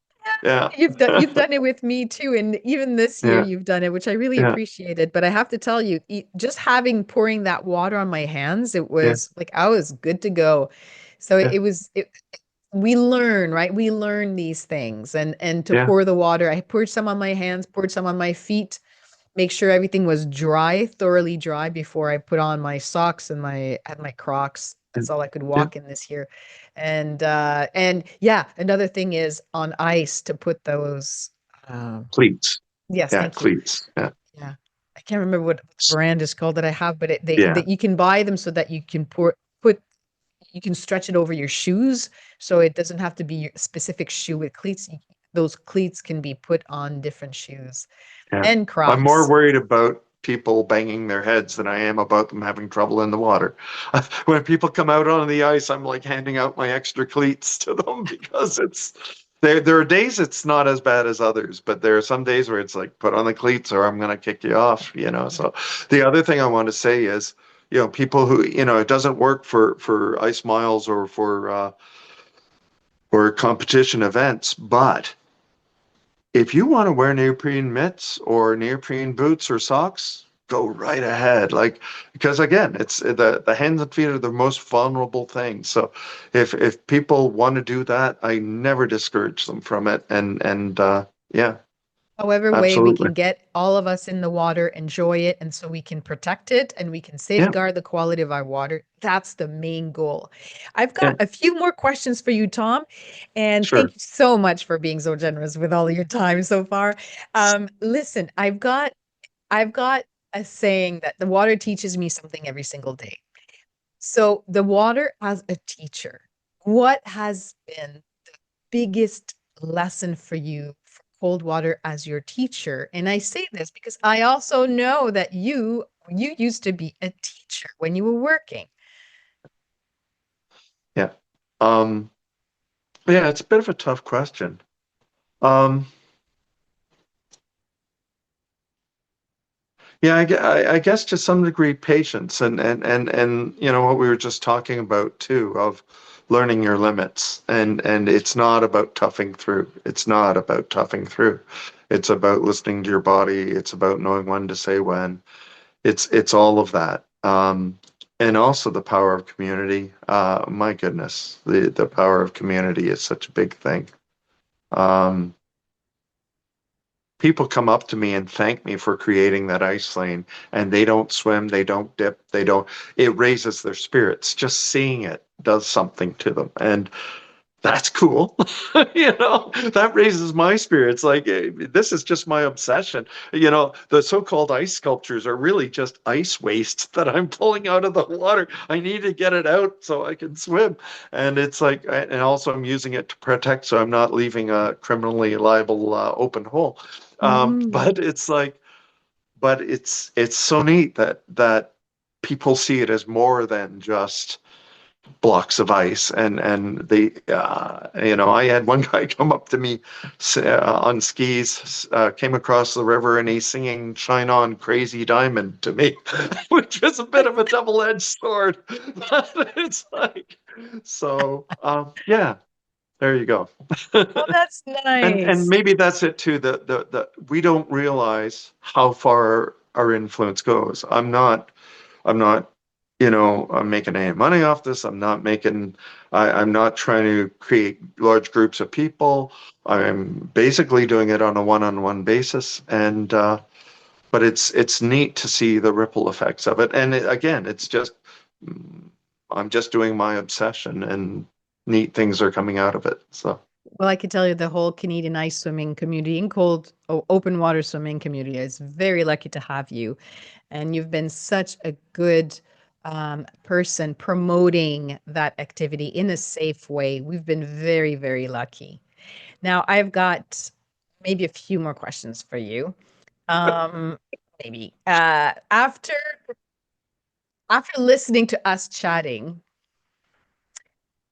Yeah. you've done it with me too, and even this year Yeah. you've done it, which I really Yeah. appreciated. But I have to tell you, just having pouring that water on my hands, it Yeah. was like I was good to go. So Yeah. it was we learn, right? We learn these things, and to Yeah. pour the water. I poured some on my hands, poured some on my feet, make sure everything was dry, thoroughly dry before I put on my socks and my Crocs. Yeah. That's all I could Yeah. walk in this here. And yeah, another thing is on ice to put those Cleats. yes, Yeah. thank you. Cleats. Yeah. Yeah. I can't remember what the brand is called that I have, but Yeah. that you can buy them so that you can put you can stretch it over your shoes, so it doesn't have to be your specific shoe with cleats. Those cleats can be put on different shoes Yeah. and I'm more Crocs. worried about people banging their heads than I am about them having trouble in the water. When people come out on the ice, I'm like handing out my extra cleats to them because it's there are days it's not as bad as others, but there are some days where it's like put on the cleats or I'm gonna kick you off, you know. So the other thing I want to say is, you know, people who, you know, it doesn't work for ice miles or competition events, but if you want to wear neoprene mitts or neoprene boots or socks, go right ahead. Like, because again, it's the hands and feet are the most vulnerable thing. So if people want to do that, I never discourage them from it. And yeah, However way we absolutely. can get all of us in the water, enjoy it, and so we can protect it and we can Yeah, safeguard the quality of our water. That's the main goal. I've got yeah, a few more questions for you, Tom, and thank sure. you so much for being so generous with all of your time so far. Listen, I've got a saying that the water teaches me something every single day. So the water as a teacher, what has been biggest lesson for you for cold water as your teacher? And I say this because I also know that you used to be a teacher when you were working. Yeah. Um, yeah, it's a bit of a tough question. Um, Yeah, I guess to some degree patience and you know what we were just talking about too of learning your limits and it's not about toughing through. It's not about toughing through. It's about listening to your body. It's about knowing when to say when. It's all of that. And also the power of community. My goodness, the power of community is such a big thing. Um, People come up to me and thank me for creating that ice lane and they don't swim, they don't dip, they don't, it raises their spirits. Just seeing it does something to them. And that's cool. You know, that raises my spirits. Like, this is just my obsession. You know, the so-called ice sculptures are really just ice waste that I'm pulling out of the water. I need to get it out so I can swim. And it's like, and also I'm using it to protect so I'm not leaving a criminally liable open hole. Mm. But it's like, but it's so neat that people see it as more than just blocks of ice and they you know, I had one guy come up to me on skis, came across the river and he's singing Shine On Crazy Diamond to me, which is a bit of a double-edged sword. But it's like, so yeah, there you go. Oh, that's And nice. maybe that's it too. The we don't realize how far our influence goes. I'm not, you know, I'm making any money off this. I'm not trying to create large groups of people. I'm basically doing it on a one-on-one basis. But it's neat to see the ripple effects of it. And again, it's just, mm, I'm just doing my obsession and neat things are coming out of it. So, Well, I can tell you the whole Canadian ice swimming community and cold open water swimming community is very lucky to have you. And you've been such a good person promoting that activity in a safe way. We've been very, very lucky. Now, I've got maybe a few more questions for you. Um, maybe after listening to us chatting,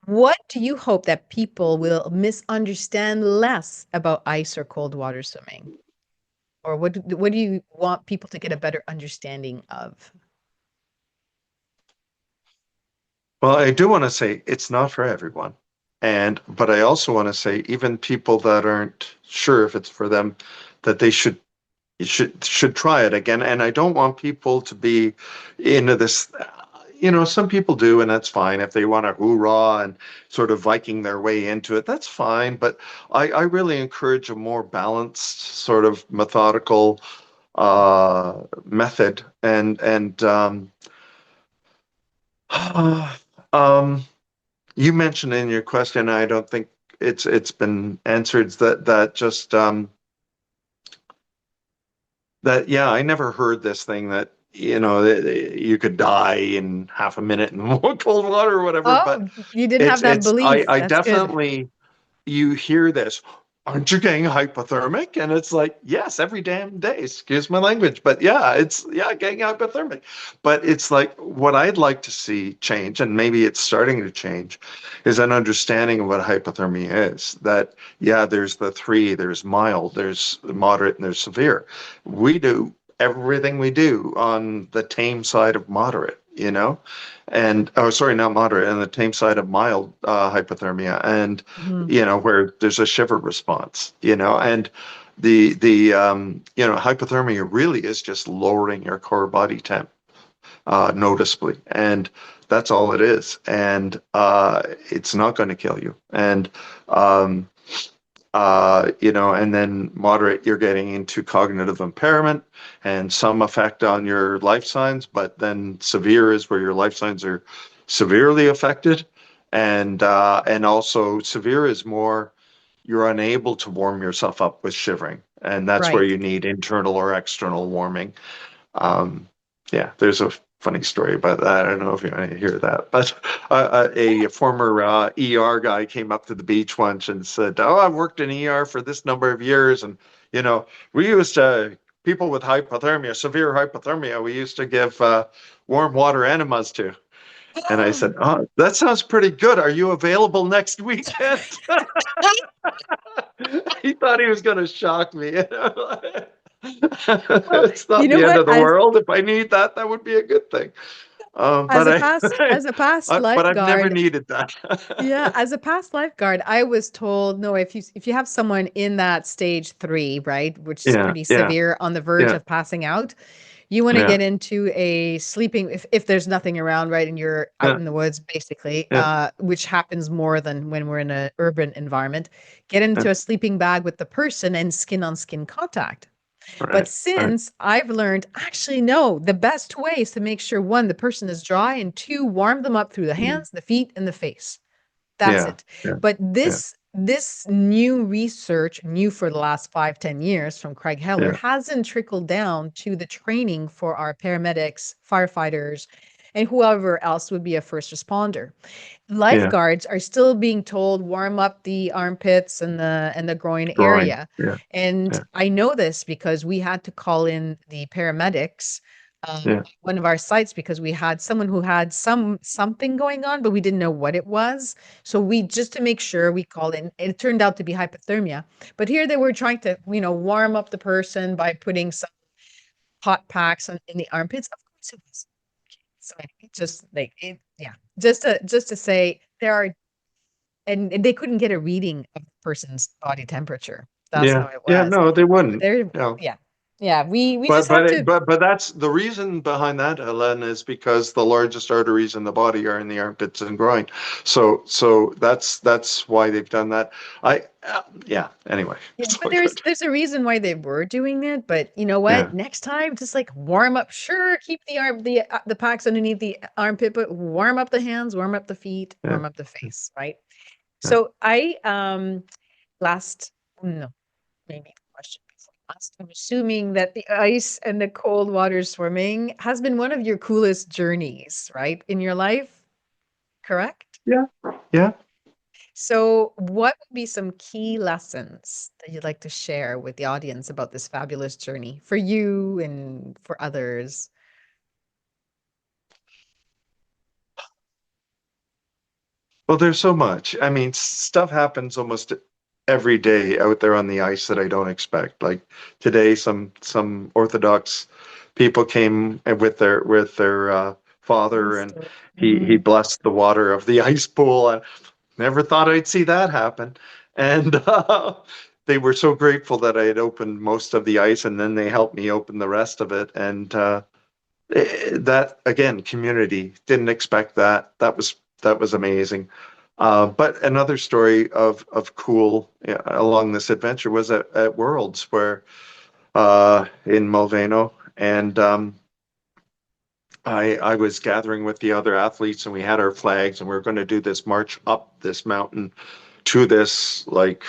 what do you hope that people will misunderstand less about ice or cold water swimming? Or what do you want people to get a better understanding of? well, I do want to say it's not for everyone. But I also want to say even people that aren't sure if it's for them, that they should try it again. And I don't want people to be into this. some people do, and that's fine. If they want to hoorah and sort of Viking their way into it, that's fine. But I really encourage a more balanced, sort of methodical method. And um, you mentioned in your question, I don't think it's been answered, that just that, yeah, I never heard this thing that, you could die in half a minute in cold water or whatever. But Oh, you didn't have that belief. I That's good. definitely, you hear this, aren't you getting hypothermic? And it's like, yes, every damn day, excuse my language. But yeah, getting hypothermic. But it's like, what I'd like to see change, and maybe it's starting to change, is an understanding of what hypothermia is. That, yeah, there's the three: there's mild, there's moderate, and there's severe. We do everything we do on the tame side of moderate, and, oh, sorry, not moderate, and the tame side of mild hypothermia, and Mhm. where there's a shiver response, and hypothermia really is just lowering your core body temp noticeably, and that's all it is, and it's not going to kill you, and um, and then moderate, you're getting into cognitive impairment and some effect on your life signs, but then severe is where your life signs are severely affected. And also severe is more, you're unable to warm yourself up with shivering. And that's where Right. you need internal or external warming. Um, yeah, there's a funny story about that. I don't know if you want to hear that, but a former ER guy came up to the beach once and said, "Oh, I've worked in ER for this number of years, and we used to people with hypothermia, severe hypothermia, we used to give warm water enemas to." And I said, "Oh, that sounds pretty good. Are you available next weekend?" He thought he was going to shock me. Well, It's you not know the end what? of the world. If I need that, that would be a good thing. As But a past but I've never lifeguard, needed that. yeah, as a past lifeguard, I was told, no, if you have someone in that stage 3, right, which is Yeah, pretty yeah, severe on the verge yeah, of passing out, you want to yeah, get into a sleeping, if there's nothing around, right, and you're out yeah, in the woods, basically, yeah, which happens more than when we're in an urban environment, get yeah. into a sleeping bag with the person and skin on skin contact. All But right, all right. since I've learned, actually, no, the best way is to make sure, one, the person is dry, and two, warm them up through the Mm. hands, the feet, and the face. That's Yeah, it. yeah, But yeah, this new research, new for the last 5-10 years from Craig Heller, yeah, hasn't trickled down to the training for our paramedics, firefighters, and whoever else would be a first responder. yeah. Lifeguards are still being told warm up the armpits and the groin Groin. area. Yeah, And yeah, I know this because we had to call in the paramedics yeah, one of our sites because we had someone who had something going on, but we didn't know what it was. So we just to make sure we called in. It turned out to be hypothermia. But here they were trying to, warm up the person by putting some hot packs in the armpits. Of course it was. So anyway, just like it, yeah. Just to say there are and they couldn't get a reading of the person's body temperature. That's how yeah, it yeah. was. No, they But wouldn't. there, Yeah. yeah. Yeah, we But just have but it, to. but that's the reason behind that, Helen, is because the largest arteries in the body are in the armpits and groin. So that's why they've done that. Yeah. Anyway, Yeah, it's but all there's good. there's a reason why they were doing it. But you know what? Yeah, Next time, just like warm up. Sure, keep the packs underneath the armpit, but warm up the hands, warm up the feet, yeah, warm up the face, right? yeah. So I last no maybe the question before last. I'm assuming that the ice and the cold water swimming has been one of your coolest journeys, right, in your life, correct? Yeah, yeah. So, what would be some key lessons that you'd like to share with the audience about this fabulous journey for you and for others? Well, there's so much. I mean, stuff happens almost every day out there on the ice that I don't expect. Like today, some Orthodox people came with their father, and he Mhm. blessed the water of the ice pool. I never thought I'd see that happen, and they were so grateful that I had opened most of the ice, and then they helped me open the rest of it, and That again, community, didn't expect that. That was amazing. But another story of cool, along this adventure was at Worlds, where in Mulvano, and I was gathering with the other athletes, and we had our flags, and we were going to do this march up this mountain to this like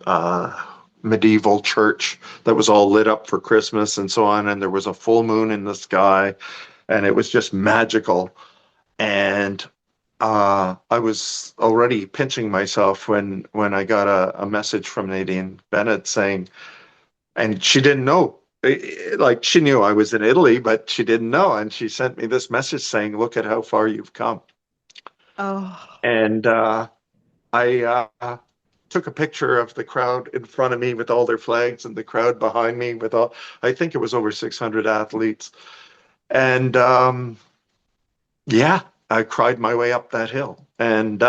uh, medieval church that was all lit up for Christmas and so on. And there was a full moon in the sky, and it was just magical. And I was already pinching myself when I got a message from Nadine Bennett saying, and she didn't know. Like, she knew I was in Italy, but she didn't know. And she sent me this message saying, "Look at how far you've come." Oh, And I took a picture of the crowd in front of me with all their flags, and the crowd behind me with all, I think it was over 600 athletes. And yeah, I cried my way up that hill. And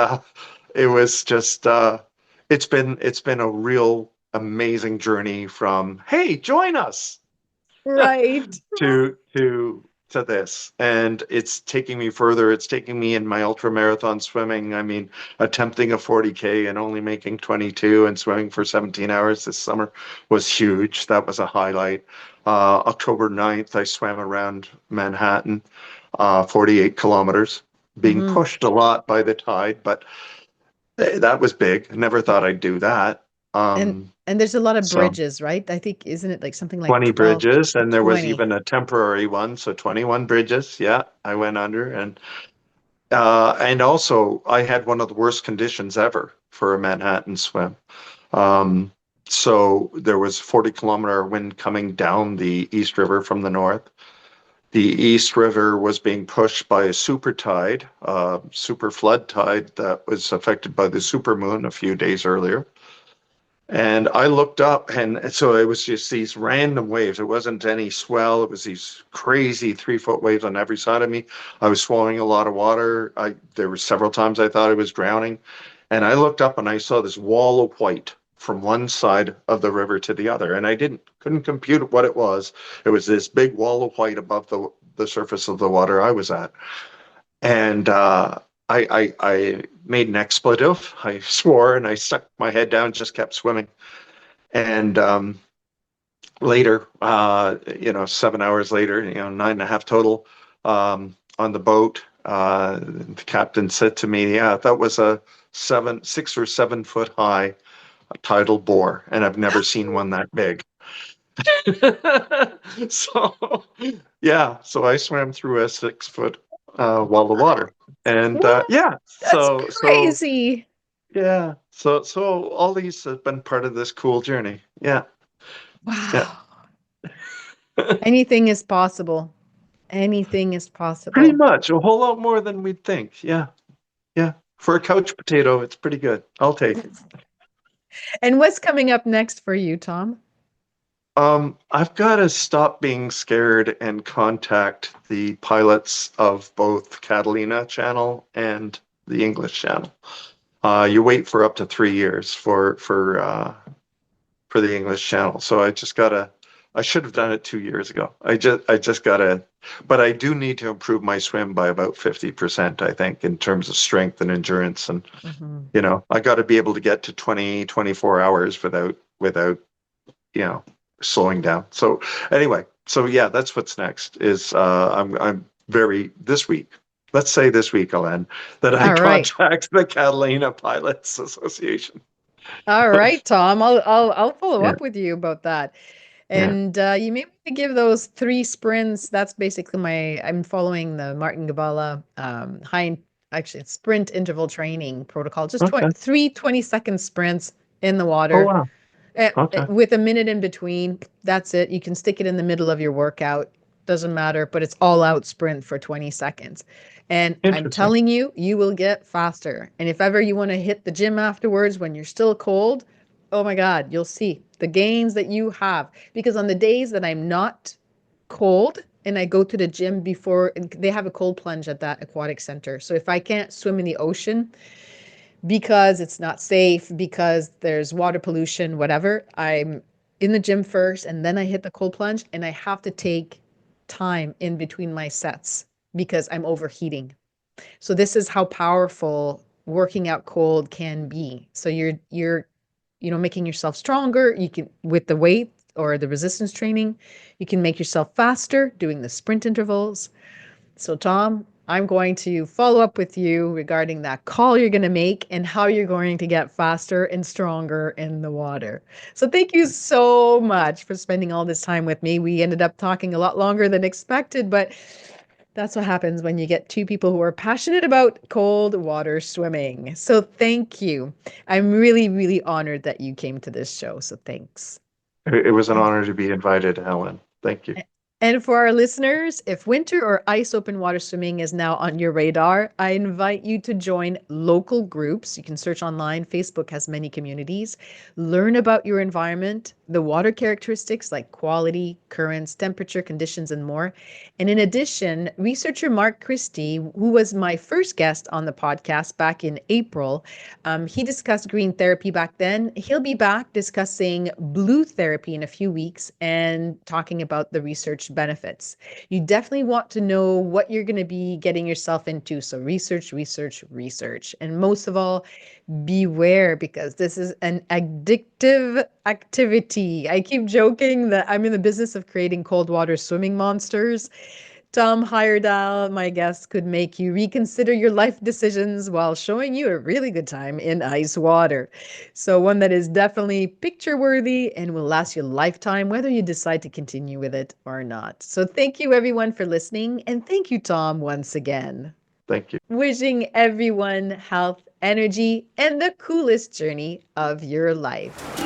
it was just, it's been a real amazing journey from, hey, join us, right. to this. And it's taking me further. It's taking me in my ultra marathon swimming. I mean, attempting a 40K and only making 22, and swimming for 17 hours this summer was huge. That was a highlight. October 9th, I swam around Manhattan, 48 kilometers, being Hmm. pushed a lot by the tide, but that was big. Never thought I'd do that. And Um, and there's a lot of so bridges, right? I think, isn't it like something like 20 12 bridges, or and there was 20? even a temporary one, so 21 bridges. Yeah, I went under, and also I had one of the worst conditions ever for a Manhattan swim. Um, so there was 40-kilometer wind coming down the East River from the north. The East River was being pushed by a super tide, super flood tide that was affected by the supermoon a few days earlier. And I looked up, and so it was just these random waves. It wasn't any swell. It was these crazy 3 foot waves on every side of me. I was swallowing a lot of water. There were several times I thought I was drowning. And I looked up and I saw this wall of white from one side of the river to the other. And I couldn't compute what it was. It was this big wall of white above the surface of the water I was at. And I made an expletive. I swore, and I stuck my head down, just kept swimming. And later, 7 hours later, 9.5 total, on the boat, the captain said to me, "Yeah, that was a 6 or 7 foot high tidal bore, and I've never seen one that big." So, yeah, so I swam through a 6 foot wall of water, and What? yeah, That's so crazy. yeah, so all these have been part of this cool journey. Yeah, yeah. Wow. Anything is possible. Anything is Pretty possible. much a whole lot more than we'd think. Yeah, yeah. For a couch potato, it's pretty good. I'll take it. And what's coming up next for you, Tom? I've got to stop being scared and contact the pilots of both Catalina channel and the English channel. You wait for up to 3 years for the English channel. So I just gotta. I should have done it 2 years ago. I just gotta. But I do need to improve my swim by about 50%, I think, in terms of strength and endurance. And Hmm. I got to be able to get to 20, 24 hours without you know slowing down. So anyway, so yeah, that's what's next. Is I'm very this week. Let's say this week, Ellen, that I All right. contact the Catalina Pilots Association. All right, Tom. I'll follow Yeah, up with you about that. yeah. And you may want to give those 3 sprints. That's basically I'm following the Martin Gabala actually it's sprint interval training protocol. Just Okay. 20-second sprints in the Oh water. wow. Okay. With a minute in between. That's it. You can stick it in the middle of your workout. Doesn't matter, but it's all out sprint for 20 seconds. And I'm Interesting. telling you, you will get faster. And if ever you want to hit the gym afterwards when you're still cold, oh my God, you'll see the gains that you have. Because on the days that I'm not cold and I go to the gym before, they have a cold plunge at that aquatic center. So if I can't swim in the ocean, because it's not safe, because there's water pollution, whatever, I'm in the gym first and then I hit the cold plunge and I have to take time in between my sets because I'm overheating. So this is how powerful working out cold can be. So you're making yourself stronger. You can, with the weight or the resistance training, you can make yourself faster doing the sprint intervals. So Tom, I'm going to follow up with you regarding that call you're going to make and how you're going to get faster and stronger in the water. So thank you so much for spending all this time with me. We ended up talking a lot longer than expected, but that's what happens when you get two people who are passionate about cold water swimming. So thank you. I'm really, really honored that you came to this show. So thanks. It was an honor to be invited, Helen. Thank you. And for our listeners, if winter or ice open water swimming is now on your radar, I invite you to join local groups. You can search online. Facebook has many communities. Learn about your environment, the water characteristics like quality, currents, temperature, conditions, and more. And in addition, researcher Mark Christie, who was my first guest on the podcast back in April, he discussed green therapy back then. He'll be back discussing blue therapy in a few weeks and talking about the research benefits. You definitely want to know what you're going to be getting yourself into. So research, research, research. And most of all, beware, because this is an addictive activity. I keep joking that I'm in the business of creating cold water swimming monsters. Tom Heyerdahl, my guest, could make you reconsider your life decisions while showing you a really good time in ice water. So one that is definitely picture worthy and will last you a lifetime, whether you decide to continue with it or not. So thank you everyone for listening. And thank you, Tom, once again. Thank you. Wishing everyone health, energy, and the coolest journey of your life.